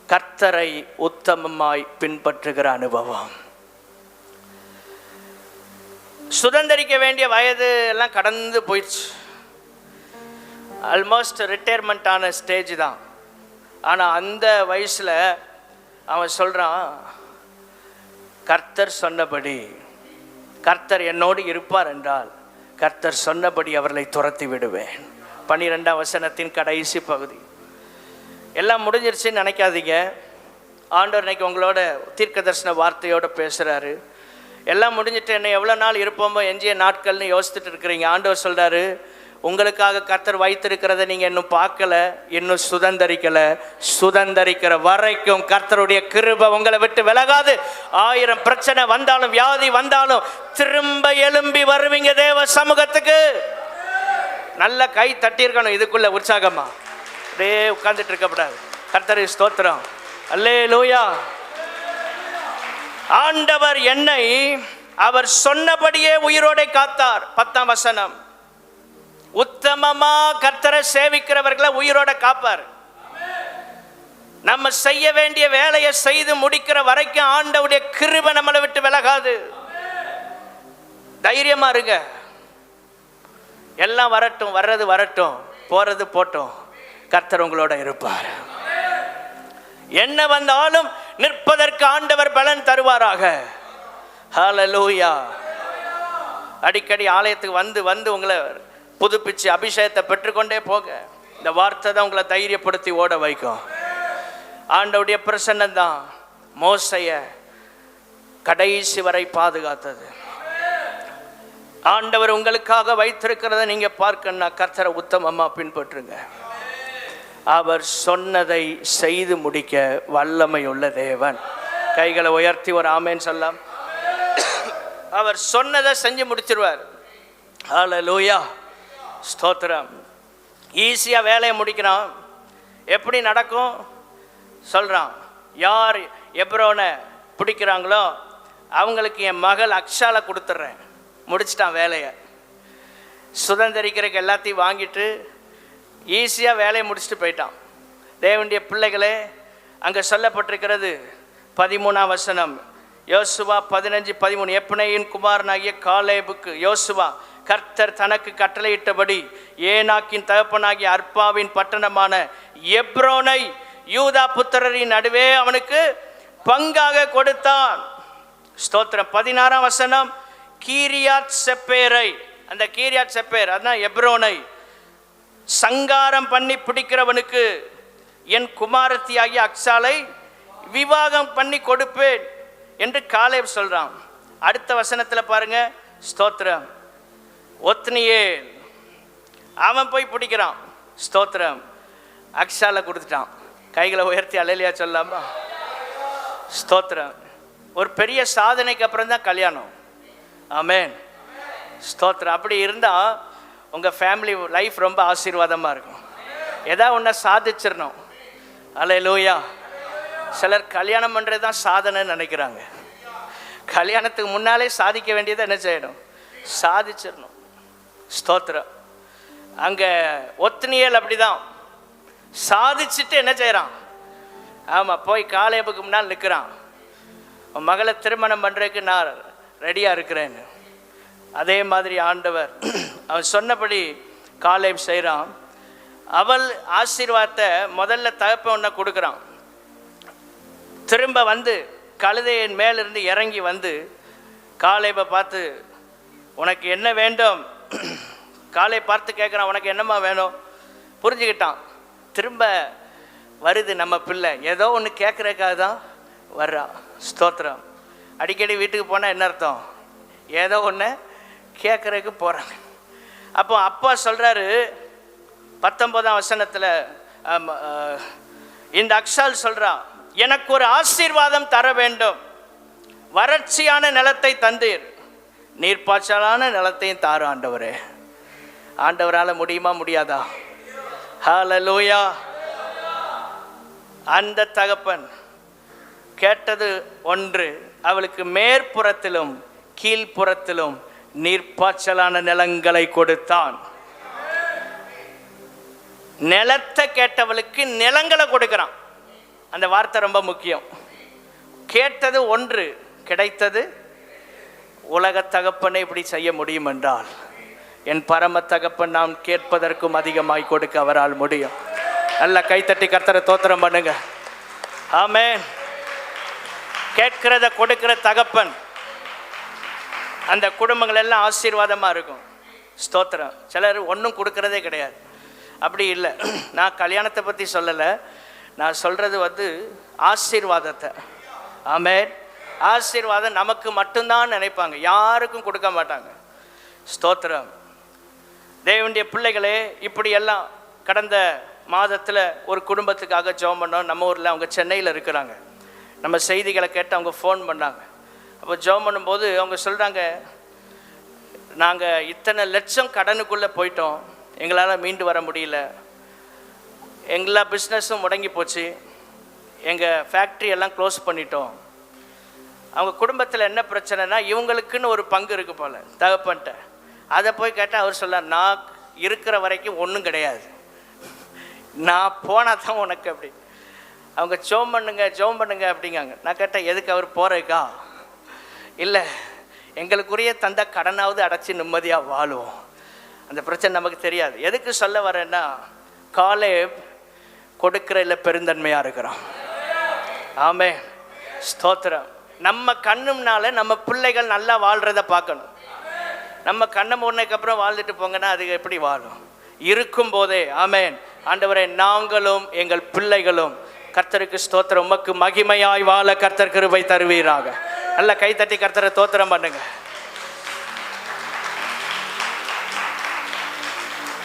கர்த்தரை உத்தமமாய் பின்பற்றுகிற அனுபவம். சுதந்திரிக்க வேண்டிய வயது எல்லாம் கடந்து போயிடுச்சு. ஆல்மோஸ்ட் ரிட்டையர்மெண்ட் ஆன ஸ்டேஜ் தான். ஆனால் அந்த வயசில் அவன் சொல்கிறான், கர்த்தர் சொன்னபடி, கர்த்தர் என்னோடு இருப்பார் என்றால் கர்த்தர் சொன்னபடி அவர்களை துரத்தி விடுவேன். 12ஆம் வசனத்தின் கடைசி பகுதி. எல்லாம் முடிஞ்சிருச்சுன்னு நினைக்காதீங்க. ஆண்டவர் இன்னைக்கு உங்களோட தீர்க்க தரிசன வார்த்தையோடு பேசுகிறாரு. எல்லாம் முடிஞ்சிட்டு என்ன எவ்வளோ நாள் இருப்போமோ எஞ்சிய நாட்கள்னு யோசிச்சுட்டு இருக்கிறீங்க. ஆண்டவர் சொல்கிறாரு, உங்களுக்காக கர்த்தர் வைத்திருக்கிறத நீங்கள் இன்னும் பார்க்கல, இன்னும் சுதந்தரிக்கிற வரைக்கும் கர்த்தருடைய கிருபை உங்களை விட்டு விலகாது. 1000 பிரச்சனை வந்தாலும், வியாதி வந்தாலும் திரும்ப எழும்பி வருவீங்க தேவ சமூகத்துக்கு. நல்ல கை தட்டியிருக்கணும் இதுக்குள்ள உற்சாகமா. அப்படியே உட்கார்ந்துட்டு இருக்கக்கூடாது. கர்த்தருக்கு ஸ்தோத்திரம். அல்லேலூயா. ஆண்டவர் என்னை அவர் சொன்னபடியே உயிரோடே காத்தார். 10ஆம் வசனம். உத்தமமா கர்த்தரை சேவிக்கிறவர்களை உயிரோட காப்பார். நம்ம செய்ய வேண்டிய வேலையை செய்து முடிக்கிற வரைக்கும் ஆண்டவருடைய கிருபை நம்மளை விட்டு விலகாது. தைரியமா இருங்க. எல்லாம் வரட்டும், வர்றது வரட்டும், போறது போட்டும், கர்த்தர் உங்களோட இருப்பார். என்ன வந்தாலும் நிற்பதற்கு ஆண்டவர் பலன் தருவாராக. ஹல்லேலூயா. அடிக்கடி ஆலயத்துக்கு வந்து வந்து உங்களை புதுப்பிச்சு அபிஷேகத்தை பெற்றுக்கொண்டே போக. இந்த வார்த்தை தான் உங்களை தைரியப்படுத்தி ஓட வைக்கும். ஆண்டவருடைய பிரசன்னம் தான் மோசைய கடைசி வரை பாதுகாத்தது. ஆண்டவர் உங்களுக்காக வைத்திருக்கிறத நீங்க பார்க்கணும்னா கர்த்தரை உத்தமமா பின்பற்றுங்க. அவர் சொன்னதை செய்து முடிக்க வல்லமை உள்ள தேவன். கைகளை உயர்த்தி ஒரு ஆமென் சொல்லலாம். அவர் சொன்னதை செஞ்சு முடிச்சிருவார். ஹல்லேலூயா. ஸ்தோத்திரம். ஈஸியா வேலையை முடிக்கிறான். எப்படி நடக்கும் சொல்றான். யார் எப்ரோனை பிடிக்கிறாங்களோ அவங்களுக்கு என் மகள் அக்ஷாலை கொடுத்துட்றேன். முடிச்சிட்டான் வேலையை. சுதந்திரிக்கிறதுக்கு எல்லாத்தையும் வாங்கிட்டு ஈஸியாக வேலையை முடிச்சுட்டு போயிட்டான். தேவனுடைய பிள்ளைகளே, அங்கே சொல்லப்பட்டிருக்கிறது 13ஆம் வசனம். யோசுவா 15:13. எப்னேயின் குமாரனாகிய காலேபுக்கு யோசுவா கர்த்தர் தனக்கு கட்டளையிட்டபடி ஏனாக்கின் தகப்பனாகிய அர்பாவின் பட்டணமான எப்ரோனை யூதா புத்திரரின் நடுவே அவனுக்கு பங்காக கொடுத்தான். ஸ்தோத்திரம். 16ஆம் வசனம். கீரியாத் செப்பேரை, அந்த கீரியாத் செப்பேர் அதான் எப்ரோனை சங்காரம் பண்ணி பிடிக்கிறவனுக்கு என் குமாரத்தியாகிய அக்சாலை விவாகம் பண்ணி கொடுப்பேன் என்று காலேப் சொல்றான். அடுத்த வசனத்தில் பாருங்க. ஸ்தோத்திரம். ஒத்னியேல் அவன் போய் பிடிக்கிறான். ஸ்தோத்திரம். அக்சாலை கொடுத்துட்டான். கைகளை உயர்த்தி அல்லேலூயா சொல்லாமா. ஸ்தோத்திரம். ஒரு பெரிய சாதனைக்கு அப்புறம் தான் கல்யாணம். ஆமென். ஸ்தோத்திரம். அப்படி இருந்தால் உங்கள் ஃபேமிலி லைஃப் ரொம்ப ஆசீர்வாதமாக இருக்கும். ஏதாவது ஒன்றை சாதிச்சிடணும். அல்லேலூயா. சிலர் கல்யாணம் பண்ணுறது தான் சாதனைன்னு நினைக்கிறாங்க. கல்யாணத்துக்கு முன்னாலே சாதிக்க வேண்டியதை என்ன செய்யணும்? சாதிச்சிடணும். ஸ்தோத்திரம். அங்கே ஒத்னியேல் அப்படி தான் சாதிச்சுட்டு என்ன செய்கிறான்? ஆமாம், போய் காலேபுக்கு முன்னால் நிற்கிறான். மகளை திருமணம் பண்ணுறதுக்கு நான் ரெடியாக இருக்கிறேன்னு. அதே மாதிரி ஆண்டவர் அவன் சொன்னபடி காலேப் செய்கிறான். அவள் ஆசீர்வாதத்தை முதல்ல தகப்பன் ஒன்றை கொடுக்குறான். திரும்ப வந்து கழுதையின் மேலிருந்து இறங்கி வந்து காலேபை பார்த்து உனக்கு என்ன வேண்டும்? காலை பார்த்து கேட்குறான், உனக்கு என்னம்மா வேணும்? புரிஞ்சுக்கிட்டான். திரும்ப வருது நம்ம பிள்ளை, ஏதோ ஒன்று கேட்குறதுக்காக தான் வர்றா. ஸ்தோத்திரம். அடிக்கடி வீட்டுக்கு போனால் என்ன அர்த்தம்? ஏதோ ஒன்று கேட்குறதுக்கு போகிறாங்க. அப்போ அப்பா சொல்கிறாரு 19ஆம் வசனத்தில், இந்த அக்ஷால் சொல்கிறா, எனக்கு ஒரு ஆசீர்வாதம் தர வேண்டும். வறட்சியான நிலத்தை தந்தீர், நீர்ப்பாய்ச்சலான நிலத்தையும் தாரு ஆண்டவரே. ஆண்டவரால் முடியுமா முடியாதா? ஹல்லேலூயா. அந்த தகப்பன் கேட்டது ஒன்று, அவளுக்கு மேற்புறத்திலும் கீழ்ப்புறத்திலும் நீர்ப்பாய்ச்சலான நிலங்களை கொடுத்தான். நிலத்தை கேட்டவளுக்கு நிலங்களை கொடுக்கிறான். அந்த வார்த்தை ரொம்ப முக்கியம். கேட்டது ஒன்று, கிடைத்தது. உலக தகப்பனை இப்படி செய்ய முடியும் என்றால் என் பரம தகப்பன் நாம் கேட்பதற்கும் அதிகமாய் கொடுக்க அவரால் முடியும். நல்ல கைத்தட்டி கர்த்தரை தோத்திரம் பண்ணுங்க. ஆமென். கேட்கிறத கொடுக்கிற தகப்பன். அந்த குடும்பங்கள் எல்லாம் ஆசீர்வாதமாக இருக்கும். ஸ்தோத்திரம். சிலர் ஒன்றும் கொடுக்கறதே கிடையாது. அப்படி இல்லை. நான் கல்யாணத்தை பற்றி சொல்லலை, நான் சொல்கிறது ஆசீர்வாதத்தை. ஆமென். ஆசீர்வாதம் நமக்கு மட்டும்தான் நினைப்பாங்க, யாருக்கும் கொடுக்க மாட்டாங்க. ஸ்தோத்திரம். தேவனுடைய பிள்ளைகளே, இப்படியெல்லாம் கடந்த மாதத்தில் ஒரு குடும்பத்துக்காக ஜெபம் பண்ணோம். நம்ம ஊரில் அவங்க சென்னையில் இருக்கிறாங்க. நம்ம செய்திகளை கேட்டு அவங்க ஃபோன் பண்ணாங்க. அப்போ ஜெபம் பண்ணும்போது அவங்க சொல்கிறாங்க, நாங்கள் இத்தனை லட்சம் கடனுக்குள்ளே போயிட்டோம், எங்களால் மீண்டு வர முடியல, எல்லா பிஸ்னஸும் முடங்கி போச்சு, எங்கள் ஃபேக்ட்ரி எல்லாம் க்ளோஸ் பண்ணிட்டோம். அவங்க குடும்பத்தில் என்ன பிரச்சனைனா, இவங்களுக்குன்னு ஒரு பங்கு இருக்குது போல் தகப்பன்ட்ட. அதை போய் கேட்டால் அவர் சொல்லார், நான் இருக்கிற வரைக்கும் ஒன்றும் கிடையாது, நான் போனால் தான் உனக்கு. அப்படி அவங்க ஜெபம் பண்ணுங்க அப்படிங்காங்க. நான் கேட்டேன், எதுக்கு அவர் போகிறக்கா? இல்லை, எங்களுக்குரிய தந்த கடனாவது அடைச்சி நிம்மதியாக வாழுவோம். அந்த பிரச்சனை நமக்கு தெரியாது. எதுக்கு சொல்ல வரேன்னா, காலேப் கொடுக்கிற இல்லை பெருந்தன்மையாக இருக்கிறோம். ஆமே. ஸ்தோத்திரம். நம்ம கண்ணும்னால நம்ம பிள்ளைகள் நல்லா வாழ்கிறத பார்க்கணும். நம்ம கண்ணை மூடினதுக்கப்புறம் வாழ்ந்துட்டு போங்கன்னா அது எப்படி வாழும்? இருக்கும் போதே. ஆமேன். ஆண்டவரே, நாங்களும் எங்கள் பிள்ளைகளும் கர்த்தருக்கு ஸ்தோத்திரம், உமக்கு மகிமையாய் வாழ கர்த்தர் கிருபை தருவீராக. நல்ல கைத்தட்டி கர்த்தரை ஸ்தோத்திரம் பண்ணுங்க.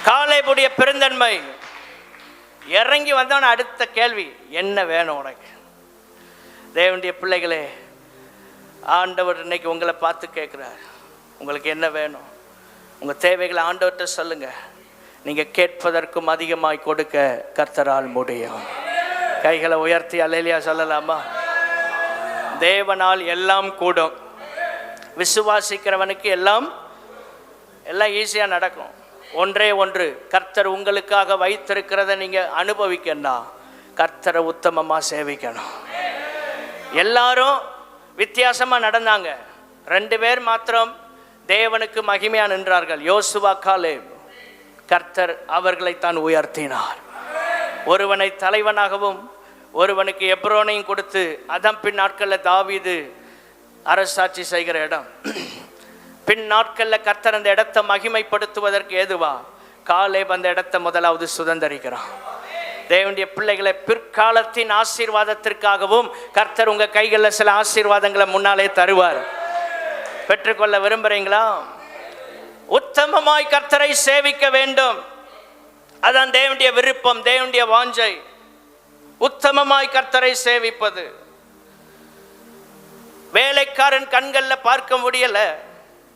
காலேபுடைய பெருந்தன்மை. இறங்கி வந்தவன அடுத்த கேள்வி, என்ன வேணும் உனக்கு? தேவனுடைய பிள்ளைகளே, ஆண்டவர் இன்னைக்கு உங்களை பார்த்து கேட்குறார், உங்களுக்கு என்ன வேணும்? உங்கள் தேவைகளை ஆண்டவர்கிட்ட சொல்லுங்க. நீங்கள் கேட்பதற்கும் அதிகமாய் கொடுக்க கர்த்தரால் முடியும். கைகளை உயர்த்தி அல்லேலூயா சொல்லலாமா? தேவனால் எல்லாம் கூடும். விசுவாசிக்கிறவனுக்கு எல்லாம் ஈஸியாக நடக்கும். ஒன்றே ஒன்று, கர்த்தர் உங்களுக்காக வைத்திருக்கிறத நீங்கள் அனுபவிக்கணும்னா கர்த்தரை உத்தமமாக சேவிக்கணும். எல்லாரும் வித்தியாசமாக நடந்தாங்க. 2 பேர் மாத்திரம் தேவனுக்கு மகிமையாக நின்றார்கள். யோசுவா, காலேப். கர்த்தர் அவர்களை தான் உயர்த்தினார். ஒருவனை தலைவனாகவும் ஒருவனுக்கு எப்ரோனையும் கொடுத்து, அதன் பின் நாட்களில் தாவீது அரசாட்சி செய்கிற இடம். பின் நாட்களில் கர்த்தர் அந்த இடத்தை மகிமைப்படுத்துவதற்கு ஏதுவா காலேப் அந்த இடத்தை முதலாவது சுதந்தரிக்கிறான். தேவனுடைய பிள்ளைகளை, பிற்காலத்தின் ஆசீர்வாதத்திற்காகவும் கர்த்தர் உங்கள் கைகளில் சில ஆசீர்வாதங்களை முன்னாலே தருவார். பெற்றுக்கொள்ள விரும்புகிறீங்களா? உத்தமமாய் கர்த்தரை சேவிக்க வேண்டும். அதான் தேவனுடைய விருப்பம், தேவனுடைய வாஞ்சை. உத்தமமாய் கர்த்தரை சேவிப்பது. வேலைக்காரன் கண்களில் பார்க்க முடியல,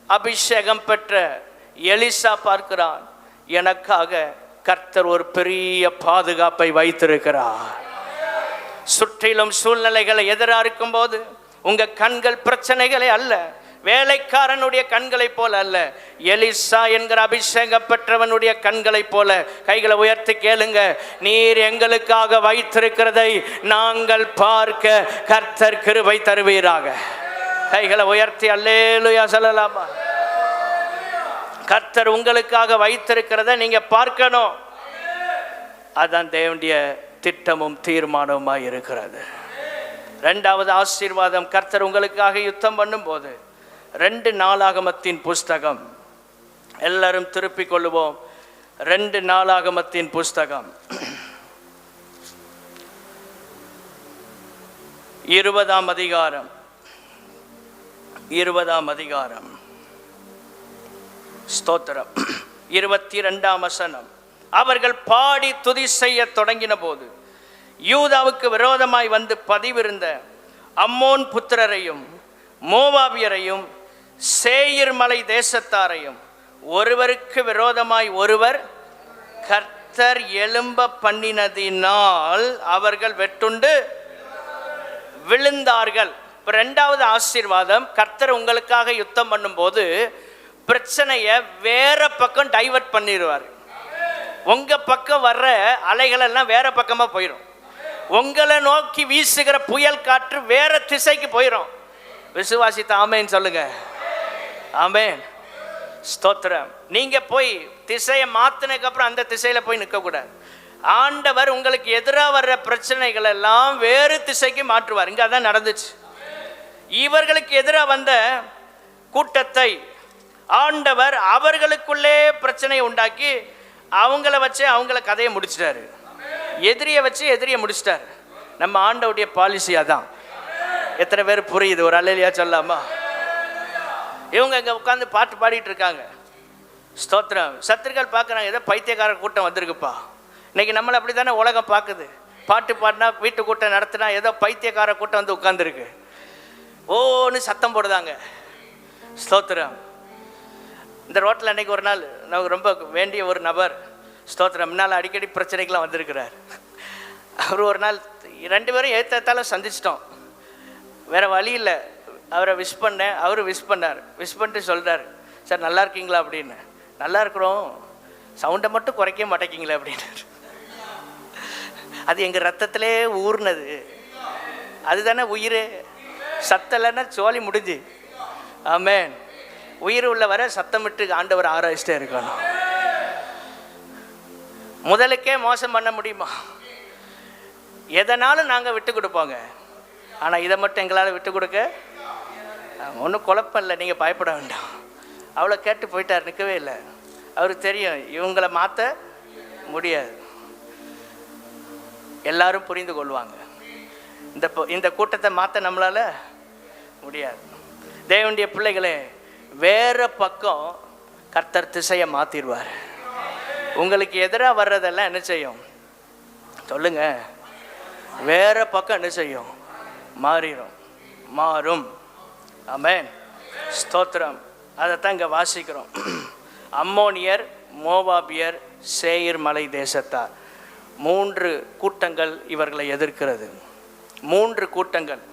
அபிஷேகம் பெற்ற எலிசா பார்க்கிறான். எனக்காக கர்த்தர் ஒரு பெரிய பாதுகாப்பை வைத்திருக்கிறார். சுற்றிலும் சூழ்நிலைகளை எதிராக இருக்கும் போது உங்க கண்கள் பிரச்சனைகளை அல்ல, வேலைக்காரனுடைய கண்களை போல அல்ல, எலிசா என்கிற அபிஷேகம் பெற்றவனுடைய கண்களை போல. கைகளை உயர்த்தி கேளுங்க, நீர் எங்களுக்காக வைத்திருக்கிறதை நாங்கள் பார்க்க கர்த்தர் கிருபை தருவீராக. கைகளை உயர்த்தி அல்லேலூயா சொல்லலாமா? கர்த்தர் உங்களுக்காக வைத்திருக்கிறத நீங்க பார்க்கணும். அதான் தேவனுடைய திட்டமும் தீர்மானமுமாய் இருக்கிறது. 2வது ஆசீர்வாதம், கர்த்தர் உங்களுக்காக யுத்தம் பண்ணும் போது. 2 நாளாகமத்தின் புஸ்தகம், எல்லாரும் திருப்பிக் கொள்ளுவோம். 2 நாளாகமத்தின் புஸ்தகம் 20ஆம் அதிகாரம். 20ஆம் அதிகாரம். ஸ்தோத்திரம். 22ஆம் வசனம். அவர்கள் பாடி துதி செய்ய தொடங்கின போது யூதாவுக்கு விரோதமாய் வந்து பதிவிருந்த அம்மோன் புத்திரரையும் மோவாபியரையும் சேயீர் மலை தேசத்தாரையும் ஒருவருக்கு விரோதமாய் ஒருவர் கர்த்தர் எழும்ப பண்ணினதினால் அவர்கள் வெட்டுண்டு விழுந்தார்கள். 2வது ஆசீர்வாதம், கர்த்தர் உங்களுக்காக யுத்தம் பண்ணும்போது பிரச்சனையை வேற பக்கம் டைவர்ட் பண்ணிடுவார். உங்க பக்கம் வர்ற அலைகள் எல்லாம் வேற பக்கமா போயிடும். உங்களை நோக்கி வீசுகிற புயல் காற்று வேற திசைக்கு போயிடும். விசுவாசித்த ஆமேன் சொல்லுங்க. ஆமேன். ஸ்தோத்திரம். நீங்க போய் திசையை மாத்தினதுக்கு அப்புறம் அந்த திசையில போய் நிற்க கூடாது. ஆண்டவர் உங்களுக்கு எதிராக வர்ற பிரச்சனைகள் எல்லாம் வேறு திசைக்கு மாற்றுவார். இங்க அதான் நடந்துச்சு. இவர்களுக்கு எதிராக வந்த கூட்டத்தை ஆண்டவர் அவர்களுக்குள்ளே பிரச்சனையை உண்டாக்கி அவங்கள வச்சு அவங்கள கதையை முடிச்சிட்டாரு. எதிரியை வச்சு எதிரியை முடிச்சிட்டாரு. நம்ம ஆண்டவுடைய பாலிசி அதான். எத்தனை பேர் புரியுது? ஒரு அல்லேலூயா சொல்லாமா? இவங்க இங்கே உட்காந்து பாட்டு பாடிட்டு இருக்காங்க. ஸ்தோத்திரம். சத்துருக்கள் பார்க்குறாங்க, ஏதோ பைத்தியக்கார கூட்டம் வந்திருக்குப்பா. இன்னைக்கு நம்மளை அப்படி தானே உலகம் பார்க்குது. பாட்டு பாடினா, வீட்டு கூட்டம் நடத்தினா ஏதோ பைத்தியக்கார கூட்டம் வந்து உட்காந்துருக்கு, ஓன்னு சத்தம் போடுதாங்க. ஸ்தோத்திரம். இந்த ரோட்டில் அன்றைக்கி ஒரு நாள் நமக்கு ரொம்ப வேண்டிய ஒரு நபர், ஸ்தோத்திரம், முன்னால் அடிக்கடி பிரச்சனைக்கெலாம் வந்திருக்கிறார். அவர் ஒரு நாள் 2 பேரும் ஏற்றத்தாலும் சந்திச்சிட்டோம், வேறு வழி இல்லை. அவரை விஷ் பண்ணேன், அவரு விஷ் பண்ணார். விஷ் பண்ணிட்டு சொல்கிறார், சார் நல்லா இருக்கீங்களா அப்படின்னு. நல்லா இருக்கிறோம், சவுண்டை மட்டும் குறைக்க மாட்டேங்கிங்களே அப்படின்னு. அது எங்கள் ரத்தத்திலே ஊர்னது, அதுதானே உயிர். சத்தலைன்னா சோழி முடிஞ்சு. ஆமென். உயிர் உள்ள வர சத்தமிட்டு ஆண்டவர் ஆராய்ச்சிட்டே இருக்கணும். முதலுக்கே மோசம் பண்ண முடியுமா? எதனாலும் நாங்கள் விட்டு கொடுப்போங்க. ஆனால் இதை மட்டும் எங்களால் விட்டு கொடுக்க ஒன்றும் குழப்பம் இல்லை, நீங்கள் பயப்பட வேண்டாம். அவ்வளோ கேட்டு போயிட்டார், நிற்கவே இல்லை. அவருக்கு தெரியும் இவங்களை மாற்ற முடியாது. எல்லாரும் புரிந்து கொள்வாங்க. இந்த கூட்டத்தை மாற்ற நம்மளால் முடியாது. தேவனுடைய பிள்ளைகளே, வேற பக்கம் கர்த்தர் திசையை மாற்றிடுவார். உங்களுக்கு எதிராக வர்றதெல்லாம் என்ன செய்யும் சொல்லுங்க? வேற பக்கம் என்ன செய்யும்? மாறும். ஆமென். ஸ்தோத்திரம். அதைத்தான் இங்கே வாசிக்கிறோம். அம்மோனியர், மோவாபியர், சேயீர் மலை தேசத்தார், 3 கூட்டங்கள் இவர்களை எதிர்க்கிறது. 3 கூட்டங்கள்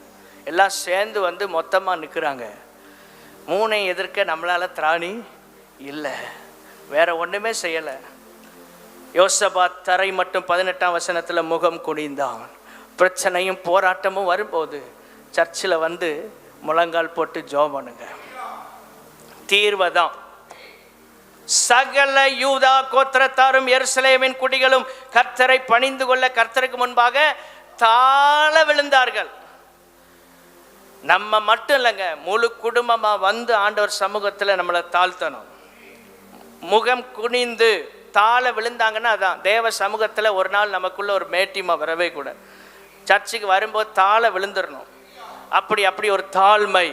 எல்லாம் சேர்ந்து வந்து மொத்தமாக நிற்கிறாங்க. 3 எதிர்க்க நம்மளால் திராணி இல்லை, வேற ஒன்றுமே செய்யலை. யோசபாத் தரை மட்டும் 18ஆம் வசனத்தில் முகம் குனிந்தான். பிரச்சனையும் போராட்டமும் வரும்போது சர்ச்சில் வந்து முழங்கால் போட்டு ஜெபம் பண்ணுங்க. தீர்வதான். சகல யூதா கோத்திரத்தாரும் எருசலேமின் குடிகளும் கர்த்தரை பணிந்து கொள்ள கர்த்தருக்கு முன்பாக தாழ விழுந்தார்கள். நம்ம மட்டும் இல்லைங்க, முழு குடும்பமாக வந்து ஆண்டவர் சமூகத்தில் நம்மளை தாழ்த்தணும். முகம் குனிந்து தாழ விழுந்தாங்கன்னா அதான் தேவ சமூகத்தில் ஒரு நாள் நமக்குள்ள ஒரு மேட்டிமா வரவே கூட. சர்ச்சுக்கு வரும்போது தாழ விழுந்துடணும். அப்படி ஒரு தாழ்மை,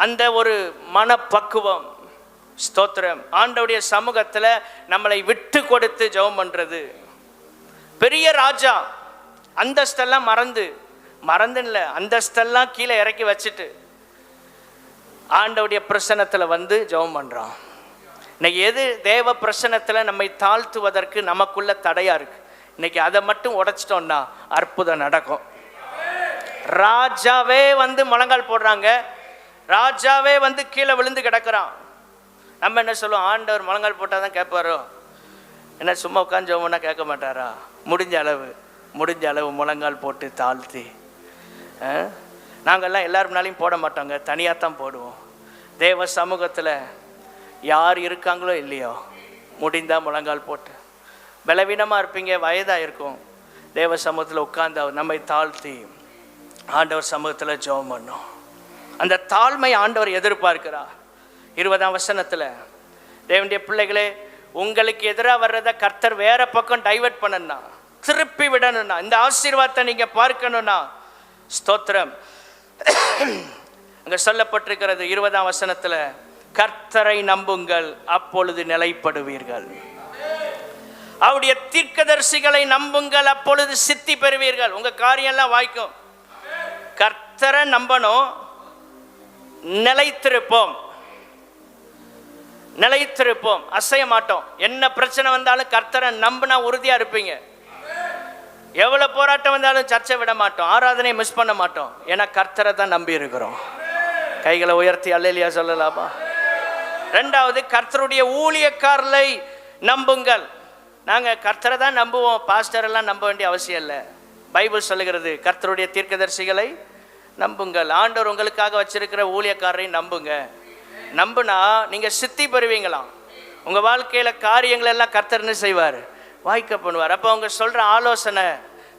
அந்த ஒரு மனப்பக்குவம். ஸ்தோத்திரம். ஆண்டவருடைய சமூகத்தில் நம்மளை விட்டு கொடுத்து ஜெபம் பண்ணுறது. பெரிய ராஜா அந்தஸ்தெல்லாம் மறந்துல அந்தஸ்தெல்லாம் கீழே இறக்கி வச்சுட்டு ஆண்டவருடைய பிரசன்னத்தில் வந்து ஜெபம் பண்ணுறான். இன்னைக்கு எது தேவ பிரசன்னத்தில் நம்மை தாழ்த்துவதற்கு நமக்குள்ள தடையா இருக்கு, இன்னைக்கு அதை மட்டும் உடைச்சிட்டோம்னா அற்புதம் நடக்கும். ராஜாவே வந்து முழங்கால் போடுறாங்க, ராஜாவே வந்து கீழே விழுந்து கிடக்குறான். நம்ம என்ன சொல்லுவோம்? ஆண்டவர் முழங்கால் போட்டால் தான் கேட்பாரோ? என்ன சும்மா உட்காந்து ஜெபம்னா கேட்க மாட்டாரா? முடிஞ்ச அளவு முழங்கால் போட்டு தாழ்த்தி. நாங்கள்லாம் எல்லாரும் முன்னாலையும் போட மாட்டோங்க, தனியாக தான் போடுவோம். தேவ சமூகத்தில் யார் இருக்காங்களோ இல்லையோ முடிந்தால் முழங்கால் போட்டு. பலவீனமாக இருப்பீங்க, வயதாக இருக்கும், தேவ சமூகத்தில் உட்கார்ந்து நம்மை தாழ்த்தி ஆண்டவர் சமூகத்தில் ஜெபம் பண்ணோம். அந்த தாழ்மை ஆண்டவர் எதிர்பார்க்கிறார். 20ஆம் வசனத்தில், தேவனுடைய பிள்ளைகளே, உங்களுக்கு எதிராக வர்றதை கர்த்தர் வேற பக்கம் டைவர்ட் பண்ணணும்னா, திருப்பி விடணும்னா, இந்த ஆசீர்வாதத்தை நீங்கள் பார்க்கணும்னா, ஸ்தோத்திரம், அங்கே சொல்லப்பட்டிருக்கிறது 20ஆம் வசனத்தில், கர்த்தரை நம்புங்கள் அப்பொழுது நிலைப்படுவீர்கள். அவருடைய தீர்க்கதரிசிகளை நம்புங்கள் அப்பொழுது சித்தி பெறுவீர்கள். உங்க காரியம்லாம் வாய்க்கும். கர்த்தரை நம்பணும், நிலைத்திருப்போம், அசைய மாட்டோம். என்ன பிரச்சனை வந்தாலும் கர்த்தரை நம்பினா உறுதியா இருப்பீங்க. எவ்வளவு போராட்டம் வந்தாலும் சர்ச்சை விட மாட்டோம், ஆராதனை மிஸ் பண்ண மாட்டோம். ஏன்னா கர்த்தரை தான் நம்பி இருக்கிறோம். கைகளை உயர்த்தி அல்லேலூயா சொல்லலாமா? 2வது, கர்த்தருடைய ஊழியக்காரரை நம்புங்கள். நாங்கள் கர்த்தரை தான் நம்புவோம், பாஸ்டர் எல்லாம் நம்ப வேண்டிய அவசியம் இல்லை. பைபிள் சொல்லுகிறது கர்த்தருடைய தீர்க்கதரிசிகளை நம்புங்கள். ஆண்டவர் உங்களுக்காக வச்சிருக்கிற ஊழியக்காரரை நம்புங்க. நம்புனா நீங்கள் சித்தி பெறுவீங்களாம். உங்கள் வாழ்க்கையில் காரியங்கள் எல்லாம் கர்த்தர்னு செய்வார், வாய்க்க பண்ணுவார். அப்போ அவங்க சொல்கிற ஆலோசனை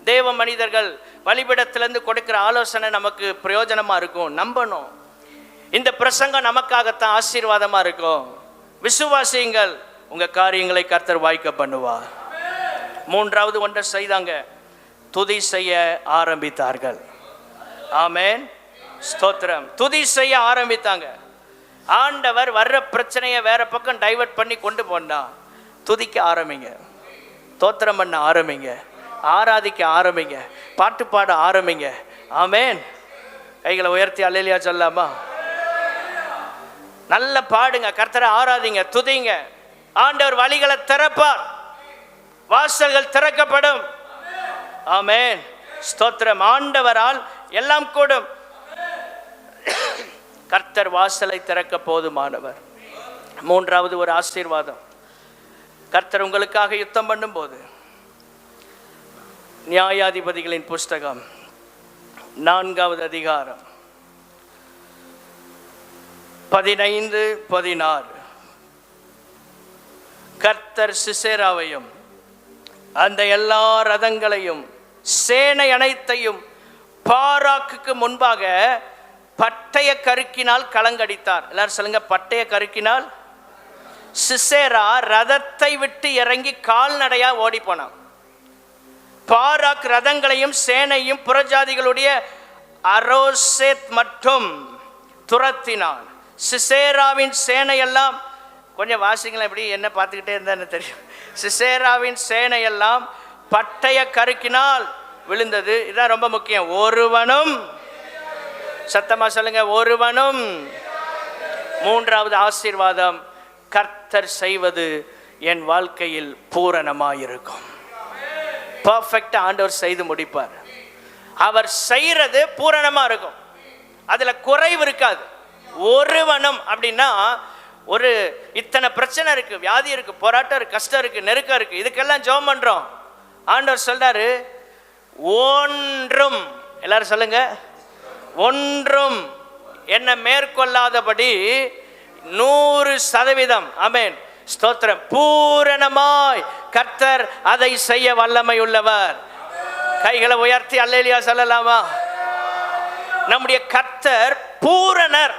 தேவ மனிதர்கள் பலிபீடத்திலிருந்து கொடுக்கிற ஆலோசனை நமக்கு பிரயோஜனமாக இருக்கும். நம்பணும். இந்த பிரசங்கம் நமக்காகத்தான் ஆசீர்வாதமாக இருக்கும். விசுவாசியுங்கள், உங்கள் காரியங்களை கர்த்தர் வாய்க்க பண்ணுவார். மூன்றாவது ஒன்றை செய்தாங்க, துதி செய்ய ஆரம்பித்தார்கள். ஆமென், ஸ்தோத்திரம். துதி செய்ய ஆரம்பித்தாங்க. ஆண்டவர் வர்ற பிரச்சனையை வேற பக்கம் டைவர்ட் பண்ணி கொண்டு போனா, துதிக்க ஆரம்பிங்க, ஸ்தோத்திரம் பண்ண ஆரம்பிங்க, ஆராதிக்க ஆரம்பிங்க, பாட்டு பாட ஆரம்பிங்க. ஆமென். கைகளை உயர்த்தி அல்லேலூயா சொல்லாமா? நல்ல பாடுங்க, கர்த்தரை ஆராதிங்க, துதிங்க. ஆண்டவர் வழிகளை திறப்பார், வாசல்கள் திறக்கப்படும். ஆமென், ஸ்தோத்திரம். ஆண்டவரால் எல்லாம் கூடும். கர்த்தர் வாசலை திறக்க போதுமானவர். மூன்றாவது ஒரு ஆசீர்வாதம், கர்த்தர் உங்களுக்காக யுத்தம் பண்ணும்போது, நியாயாதிபதிகளின் புஸ்தகம் 4வது அதிகாரம் 15-16. கர்த்தர் சிசேராவையும் அந்த எல்லா ரதங்களையும் சேனை அனைத்தையும் பாராக்குக்கு முன்பாக பட்டய கருக்கினால் கலங்கடித்தார். எல்லாரும் சொல்லுங்க, பட்டய கருக்கினால். சிசேரா ரதத்தை விட்டு இறங்கி கால்நடையா ஓடி போனான். பாராக் ரதங்களையும் சேனையும் புறஜாதிகளுடைய அரோசேத் மட்டும் துரத்தினான். சிசேராவின் சேனையெல்லாம், கொஞ்சம் வாசிங்களா, எப்படி என்ன பார்த்துக்கிட்டே இருந்தான்னு தெரியும். சிசேராவின் சேனையெல்லாம் பட்டய கருக்கினால் விழுந்தது. இதுதான் ரொம்ப முக்கியம். ஒருவனும், சத்தமா சொல்லுங்க, ஒருவனும். மூன்றாவது ஆசீர்வாதம், கர்த்தர் செய்வது என் வாழ்க்கையில் பூரணமாயிருக்கும். பர்ஃபெக்டா ஆண்டவர் செய்து முடிப்பார். அவர் செய்யறது பூரணமா இருக்கும், அதுல குறைவு இருக்காது. ஒருவனும் அப்படின்னா, ஒரு இத்தனை பிரச்சனை இருக்கு, வியாதி இருக்கு, போராட்டம் இருக்கு, கஷ்டம் இருக்கு, நெருக்கம் இருக்கு, இதுக்கெல்லாம் ஜெபம் பண்றோம். ஆண்டவர் சொல்றாரு, ஒன்றும், எல்லாரும் சொல்லுங்க, ஒன்றும் என்ன மேற்கொள்ளாதபடி 100%. ஆமென், ஸ்தோத்திரம். பூரணமாய் கர்த்தர் அதை செய்ய வல்லமை உள்ளவர். கைகளை உயர்த்தி அல்லேலூயா சொல்லலாமா? நம்முடைய கர்த்தர் பூரணர்.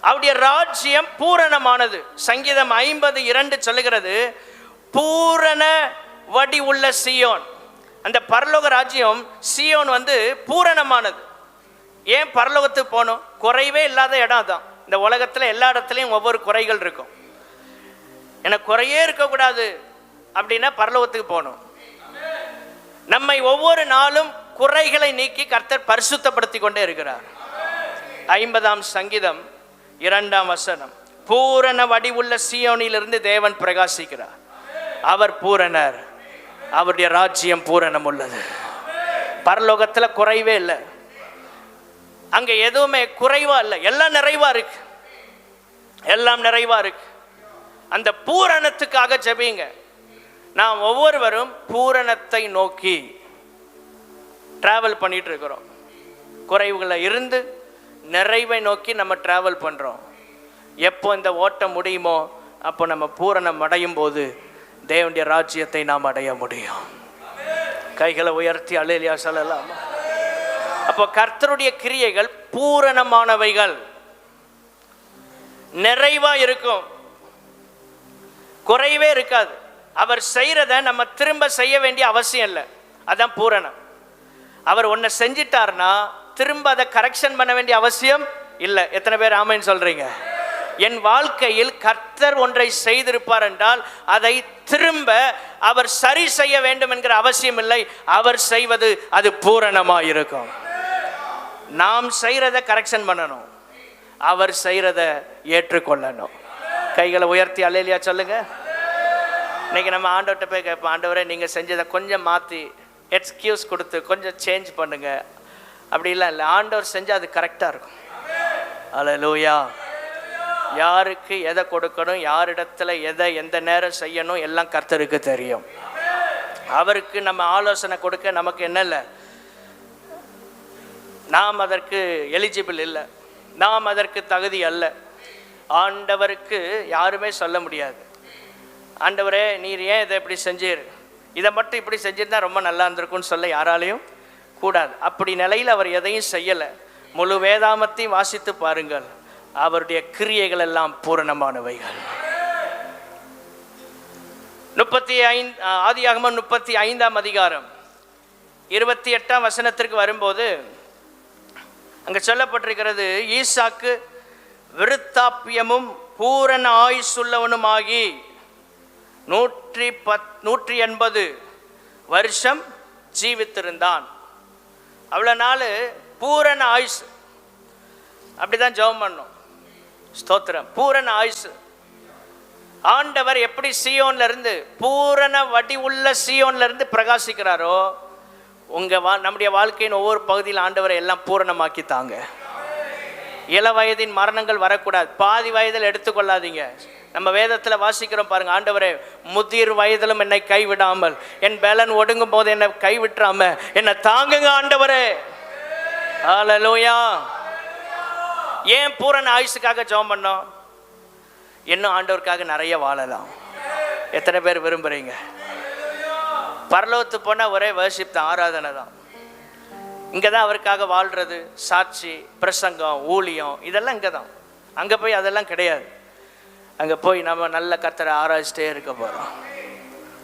அவருடைய ராஜ்யம் பூரணமானது. சங்கீதம் 50:2 சொல்லுகிறது, பூரண வடி உள்ள சீயோன். அந்த பரலோக ராஜ்யம் சீயோன் பூரணமானது. ஏன் பரலோகத்துக்கு போகணும்? குறைவே இல்லாத இடம் தான். இந்த உலகத்தில் எல்லா இடத்துலையும் ஒவ்வொரு குறைகள் இருக்கும். எனக்கு குறையே இருக்கக்கூடாது அப்படின்னா பரலோகத்துக்கு போகணும். நம்மை ஒவ்வொரு நாளும் குறைகளை நீக்கி கர்த்தர் பரிசுத்தப்படுத்தி கொண்டே இருக்கிறார். 50ஆம் சங்கீதம் 2ஆம் வசனம், பூரண வடிவுள்ள சீயோனிலிருந்து தேவன் பிரகாசிக்கிறார். அவர் பூரணர், அவருடைய ராஜ்யம் பூரணம் உள்ளது. பரலோகத்தில் குறைவே இல்லை, அங்க எதுவுமே குறைவா இல்லை, எல்லாம் நிறைவா இருக்கு, எல்லாம் நிறைவா இருக்கு. அந்த பூரணத்துக்காக ஜெபிங்க. நாம் ஒவ்வொருவரும் பூரணத்தை நோக்கி டிராவல் பண்ணிட்டு இருக்கிறோம். குறைவுகளை இருந்து நிறைவை நோக்கி நம்ம டிராவல் பண்றோம். எப்போ இந்த ஓட்டம் முடியுமோ அப்போ நம்ம பூரணம் அடையும் போது தேவனுடைய ராஜ்யத்தை நாம் அடைய முடியும். கைகளை உயர்த்தி அல்லேலூயா சொல்லலாம். அப்போ கர்த்தருடைய கிரியைகள் பூரணமானவைகள், நிறைவா இருக்கும், குறைவே இருக்காது. அவர் செய்யறத நம்ம திரும்ப செய்ய வேண்டிய அவசியம் இல்லை. அதான் பூரணம். அவர் ஒன்றை செஞ்சிட்டார்னா திரும்ப அதை கரெக்ஷன் பண்ண வேண்டிய அவசியம் இல்லை. எத்தனை பேர் ஆமென் சொல்றீங்க? என் வாழ்க்கையில் கர்த்தர் ஒன்றை செய்திருப்பார் என்றால் அதை திரும்ப அவர் சரி செய்ய வேண்டும் என்கிற அவசியம் இல்லை. அவர் செய்வது அது பூரணமாக இருக்கும். நாம் செய்யறத கரெக்ஷன் பண்ணணும், அவர் செய்யறத ஏற்றுக்கொள்ளணும். கைகளை உயர்த்தி அல்லேலூயா சொல்லுங்க. இன்னைக்கு நம்ம ஆண்டவர்கிட்ட போய் கேட்போம், ஆண்டவரே நீங்க செஞ்சதை கொஞ்சம் மாற்றி எக்ஸ்கியூஸ் கொடுத்து கொஞ்சம் சேஞ்ச் பண்ணுங்க. அப்படிலாம் இல்லை, ஆண்டவர் செஞ்சால் அது கரெக்டாக இருக்கும். அல்லேலூயா. யாருக்கு எதை கொடுக்கணும், யாரிடத்துல எதை எந்த நேரம் செய்யணும் எல்லாம் கர்த்தருக்கு தெரியும். அவருக்கு நம்ம ஆலோசனை கொடுக்க நமக்கு என்ன இல்லை, நாம் அதற்கு எலிஜிபிள் இல்லை, நாம் அதற்கு தகுதி அல்ல. ஆண்டவருக்கு யாருமே சொல்ல முடியாது, ஆண்டவரே நீர் ஏன் இதை இப்படி செஞ்சீர், இதை மட்டும் இப்படி செஞ்சிருந்தா ரொம்ப நல்லா இருந்திருக்கும்னு சொல்ல யாராலையும் கூடாது. அப்படி நிலையில் அவர் எதையும் செய்யலை. முழு வேதாமத்தையும் வாசித்து பாருங்கள், அவருடைய கிரியைகள் எல்லாம் பூரணமானவைகள். 35 ஆதியாகமம் 35ஆம் அதிகாரம் 28ஆம் வசனத்திற்கு வரும்போது அங்கே சொல்லப்பட்டிருக்கிறது, ஈசாக்கு விருத்தாப்பியமும் பூரண ஆயுசுள்ளவனுமாகி 180 வருஷம் ஜீவித்திருந்தான். அவ்வளோ நாள் பூரண ஆயுசு. அப்படிதான் ஜெபம் பண்ணோம். ஸ்தோத்திரம். பூரண ஆயுசு. ஆண்டவர் எப்படி சீயோன்ல இருந்து பூரண வடி உள்ள சீயோன்ல இருந்து பிரகாசிக்கிறாரோ, நம்முடைய வாழ்க்கையின் ஒவ்வொரு பகுதியில் ஆண்டவரை எல்லாம் பூரணமாக்கி தாங்க. இள வயதின் மரணங்கள் வரக்கூடாது. பாதி வயதில் எடுத்துக்கொள்ளாதீங்க. நம்ம வேதத்தில் வாசிக்கிறோம் பாருங்க, ஆண்டவரே முதிர் வயதிலும் என்னை கைவிடாமல், என் பலன் ஒடுங்கும் போது என்னை கைவிட்டுறாம என்னை தாங்குங்க ஆண்டவரே. ஹல்லேலூயா. ஏன் பூரண ஆயுசுக்காக ஜெபம் பண்ணோம்? இன்னும் ஆண்டவருக்காக நிறைய வாழலாம். எத்தனை பேர் விரும்புறீங்க? பரலோகத்து போனால் ஒரே வர்ஷிப் தான், ஆராதனை தான். இங்கே தான் அவருக்காக வாழ்கிறது, சாட்சி, பிரசங்கம், ஊழியம், இதெல்லாம் இங்கே தான். அங்கே போய் அதெல்லாம் கிடையாது. அங்கே போய் நம்ம நல்ல கர்த்தரை ஆராய்ச்சிட்டே இருக்க போகிறோம்.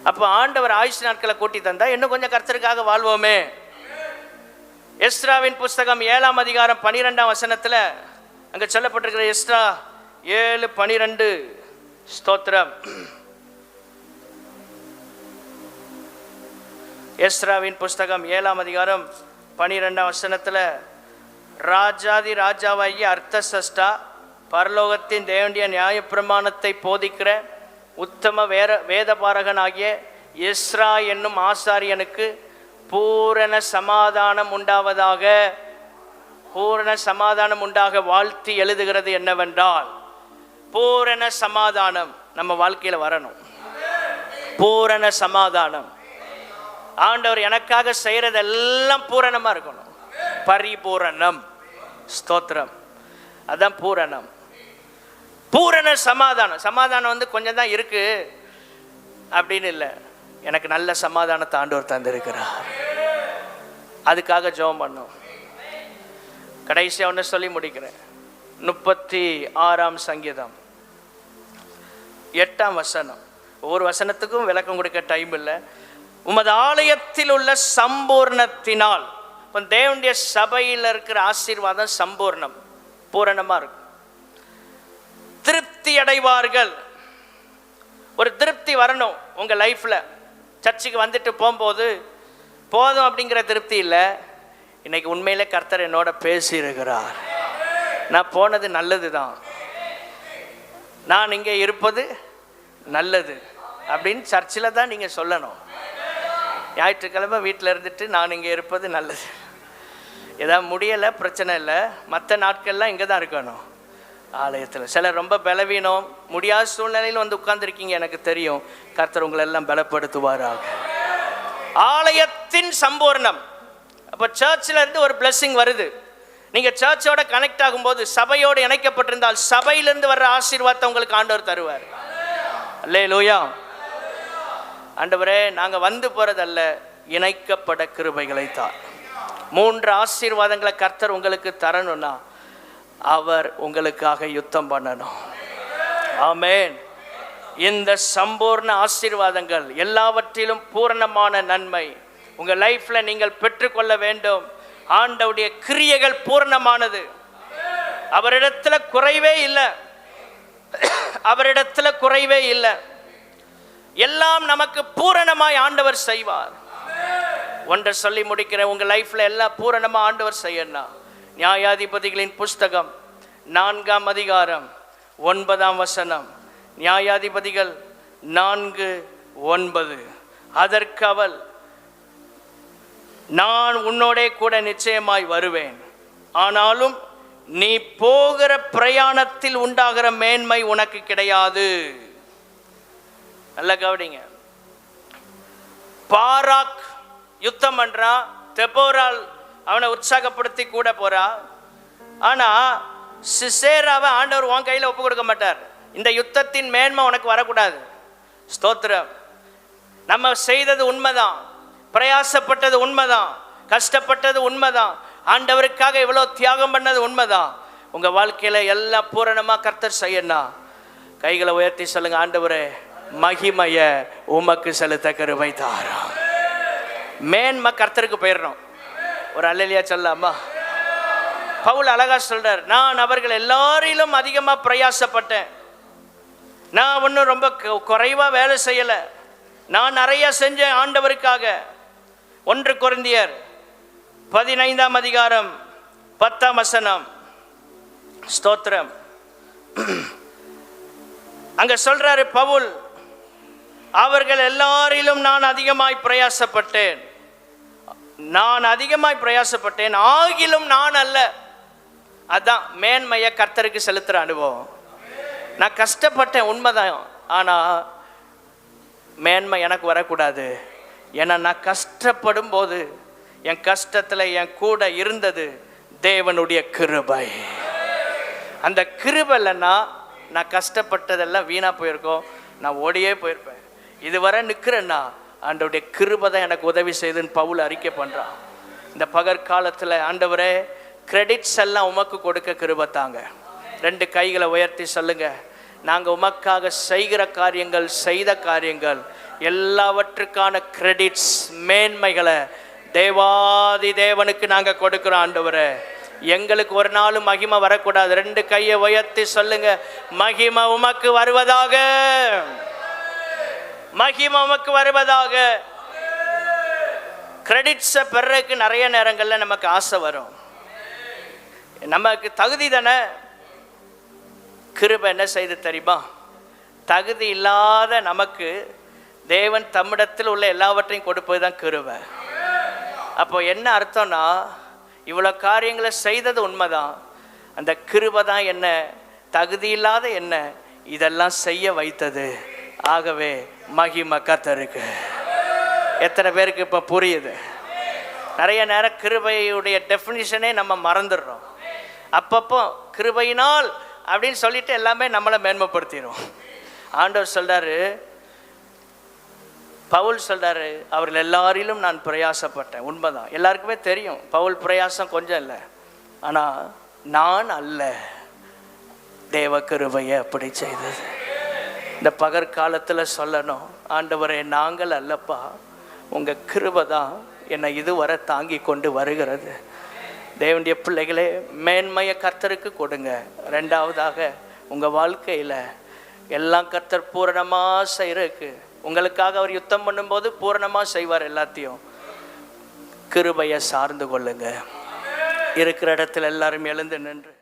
அப்போ ஆண்டவர் ஆயுஷ் நாட்களை கூட்டி தந்தால் இன்னும் கொஞ்சம் கர்த்தருக்காக வாழ்வோமே. எஸ்ராவின் புஸ்தகம் 7ஆம் அதிகாரம் 12ஆம் வசனத்தில் அங்கே சொல்லப்பட்டிருக்கிற எஸ்ரா 7:12. ஸ்தோத்திரம். எஸ்ராவின் புஸ்தகம் 7ஆம் அதிகாரம் 12ஆம் வசனத்தில், ராஜாதி ராஜாவாகிய அர்த்தசஷ்டா, பரலோகத்தின் தேவனுடைய நியாயப்பிரமாணத்தை போதிக்கிற உத்தம வேதபாரகனாகிய எஸ்ரா என்னும் ஆசாரியனுக்கு பூரண சமாதானம் உண்டாவதாக, பூரண சமாதானம் உண்டாக வாழ்த்தி எழுதுகிறது என்னவென்றால், பூரண சமாதானம் நம்ம வாழ்க்கையில் வரணும். பூரண சமாதானம். ஆண்டவர் எனக்காக செய்கிறதெல்லாம் பூரணமாக இருக்கணும். பரிபூரணம். ஸ்தோத்திரம். அதான் பூரணம். பூரண சமாதானம். சமாதானம் கொஞ்சம் தான் இருக்கு அப்படின்னு இல்லை. எனக்கு நல்ல சமாதானத்தை ஆண்டவர் தந்திருக்கிறார். அதுக்காக ஜெபம் பண்ணோம். கடைசியாக ஒன்று சொல்லி முடிக்கிறேன். 36ஆம் சங்கீதம் 8ஆம் வசனம். ஒவ்வொரு வசனத்துக்கும் விளக்கம் கொடுக்க டைம் இல்லை. உமது ஆலயத்தில் உள்ள சம்பூர்ணத்தினால், இப்போ தேவனுடைய சபையில் இருக்கிற ஆசீர்வாதம் சம்பூர்ணம், பூரணமாக இருக்கும். திருப்தி அடைவார்கள். ஒரு திருப்தி வரணும் உங்கள் லைஃப்பில். சர்ச்சுக்கு வந்துட்டு போகும்போது போதும் அப்படிங்கிற திருப்தி இல்லை. இன்னைக்கு உண்மையிலே கர்த்தர் என்னோட பேசியிருக்கிறார், நான் போனது நல்லது தான், நான் இங்கே இருப்பது நல்லது அப்படின்னு சர்ச்சில் தான் நீங்கள் சொல்லணும். ஞாயிற்றுக்கிழமை வீட்டில் இருந்துட்டு நான் இங்கே இருப்பது நல்லது, ஏதாவது முடியலை பிரச்சனை இல்லை, மற்ற நாட்கள்லாம் இங்கே தான் இருக்கணும் ஆலயத்தில். சிலர் ரொம்ப பலவீனம், முடியாத சூழ்நிலையில் உட்கார்ந்துருக்கீங்க, எனக்கு தெரியும். கர்த்தர் உங்களை எல்லாம் பலப்படுத்துவாராக. ஆலயத்தின் சம்பூர்ணம். அப்போ சர்ச்சில் இருந்து ஒரு பிளெஸிங் வருது. நீங்கள் சர்ச்சோட கனெக்ட் ஆகும்போது, சபையோடு இணைக்கப்பட்டிருந்தால் சபையிலிருந்து வர்ற ஆசீர்வாதத்தை உங்களுக்கு ஆண்டவர் தருவார். அல்லேலூயா. ஆண்டவரே, நாங்கள் வந்து போகிறதல்ல, இணைக்கப்பட கிருபைகளை தார். 3 ஆசீர்வாதங்களை கர்த்தர் உங்களுக்கு தரணும்னா அவர் உங்களுக்காக யுத்தம் பண்ணணும். ஆமென். இந்த சம்பூர்ண ஆசீர்வாதங்கள், எல்லாவற்றிலும் பூரணமான நன்மை உங்கள் லைஃப்பில் நீங்கள் பெற்றுக்கொள்ள வேண்டும். ஆண்டவருடைய கிரியைகள் பூரணமானது. அவரிடத்தில் குறைவே இல்லை, அவரிடத்தில் குறைவே இல்லை. எல்லாம் நமக்கு பூரணமாய் ஆண்டவர் செய்வார். ஒன்றை சொல்லி முடிக்கிறேன், உங்கள் லைஃப்பில் எல்லாம் பூரணமாக ஆண்டவர் செய்யணும். நியாயாதிபதிகளின் புஸ்தகம் 4ஆம் அதிகாரம் 9ஆம் வசனம். நியாயாதிபதிகள் 4:9. அதற்கு அவள், நான் உன்னோடே கூட நிச்சயமாய் வருவேன், ஆனாலும் நீ போகிற பிரயாணத்தில் உண்டாகிற மேன்மை உனக்கு கிடையாது. நல்ல கவனிங்க. பாராக் யுத்தம் பண்றா, தெபோரால் அவனை உற்சாகப்படுத்தி கூட போறா. ஆனா சிசேராவை ஆண்டவர் உன் கையில் ஒப்பு கொடுக்க மாட்டார். இந்த யுத்தத்தின் மேன்மை உனக்கு வரக்கூடாது. ஸ்தோத்திரம். நம்ம செய்தது உண்மைதான், பிரயாசப்பட்டது உண்மைதான், கஷ்டப்பட்டது உண்மைதான், ஆண்டவருக்காக இவ்வளோ தியாகம் பண்ணது உண்மைதான். உங்கள் வாழ்க்கையில் எல்லாம் பூரணமாக கர்த்தர் செய்யணும். கைகளை உயர்த்தி சொல்லுங்க, ஆண்டவரே மகிமைய உமக்கு செலுத்த கிருபை தாரும். மேன்மை கர்த்தருக்கு போயிடணும். ஒரு அல்லேலூயா சொல்லலாமா? பவுல் அழகா சொல்றார், நான் அவர்கள் எல்லாரிலும் அதிகமாக பிரயாசப்பட்டேன். நான் ஒன்றும் ரொம்ப குறைவாக வேலை செய்யலை, நான் நிறைய செஞ்சேன் ஆண்டவருக்காக. 1 கொரிந்தியர் 15ஆம் அதிகாரம் 10ஆம் வசனம். ஸ்தோத்திரம். அங்க சொல்றாரு பவுல், அவர்கள் எல்லாரிலும் நான் அதிகமாய் பிரயாசப்பட்டேன், நான் அதிகமாய் பிரயாசப்பட்டேன், ஆகிலும் நான் அல்ல. அதான் மேன்மையை கர்த்தருக்கு செலுத்துற அனுபவம். நான் கஷ்டப்பட்டேன் உண்மைதான், ஆனால் மேன்மை எனக்கு வரக்கூடாது. ஏன்னா நான் கஷ்டப்படும் போது என் கஷ்டத்தில் என் கூட இருந்தது தேவனுடைய கிருபை. அந்த கிருபை இல்லைன்னா நான் கஷ்டப்பட்டதெல்லாம் வீணாக போயிருக்கோம், நான் ஓடியே போயிருப்பேன். இதுவரை நிற்கிறேன்னா ஆண்டவருடைய கிருபை தான் எனக்கு உதவி செய்துன்னு பவுல் அறிக்கை பண்ணுறான். இந்த பகற்காலத்தில் ஆண்டவரே கிரெடிட்ஸ் எல்லாம் உமக்கு கொடுக்க கிருபை தாங்க. 2 கைகளை உயர்த்தி சொல்லுங்க, நாங்கள் உமக்காக செய்கிற காரியங்கள், செய்த காரியங்கள் எல்லாவற்றுக்கான கிரெடிட்ஸ், மேன்மைகளை தேவாதி தேவனுக்கு நாங்கள் கொடுக்குறோம். ஆண்டவரே எங்களுக்கு ஒரு நாளும் மகிமை வரக்கூடாது. 2 கையை உயர்த்தி சொல்லுங்க, மகிமை உமக்கு வருவதாக, மகிமை உமக்கு வருவதாக. கிரெடிட்ஸை பெறக்கு நிறைய நேரங்களில் நமக்கு ஆசை வரும். நமக்கு தகுதி தானே. கிருபை என்ன செய்து தெரியுமா? தகுதி இல்லாத நமக்கு தேவன் தம்மிடத்தில் உள்ள எல்லாவற்றையும் கொடுப்பது தான் கிருபை. அப்போ என்ன அர்த்தம்னா, இவ்வளோ காரியங்களை செய்தது உண்மைதான், அந்த கிருபை தான் என்ன தகுதி இல்லாத என்ன இதெல்லாம் செய்ய வைத்தது. ஆகவே மகிமை கர்த்தருக்கு. எத்தனை பேருக்கு இப்போ புரியுது? நிறைய நேரம் கிருபையுடைய டெஃபினிஷனே நம்ம மறந்துடுறோம். அப்பப்போ கிருபையினால் அப்படின்னு சொல்லிட்டு எல்லாமே நம்மளை மேன்மைப்படுத்திடும். ஆண்டவர் சொல்றாரு, பவுல் சொல்றாரு, அவர்கள் எல்லாரிலும் நான் பிரயாசப்பட்டேன். உண்மைதான், எல்லாருக்குமே தெரியும் பவுல் பிரயாசம் கொஞ்சம் இல்லை. ஆனால் நான் அல்ல, தேவ கிருபையை அப்படி செய்தது. இந்த பகற்காலத்தில் சொல்லணும், ஆண்டவரே நாங்கள் அல்லப்பா, உங்கள் கிருபை தான் என்னை இதுவரை தாங்கி கொண்டு வருகிறது. தேவனுடைய பிள்ளைகளே, மேன்மையை கர்த்தருக்கு கொடுங்க. 2வதாக உங்கள் வாழ்க்கையில் எல்லாம் கர்த்தர் பூரணமாக செய்கிறதுக்கு, உங்களுக்காக அவர் யுத்தம் பண்ணும்போது பூரணமாக செய்வார் எல்லாத்தையும். கிருபையை சார்ந்து கொள்ளுங்க. இருக்கிற இடத்துல எல்லாரும் எழுந்து நின்று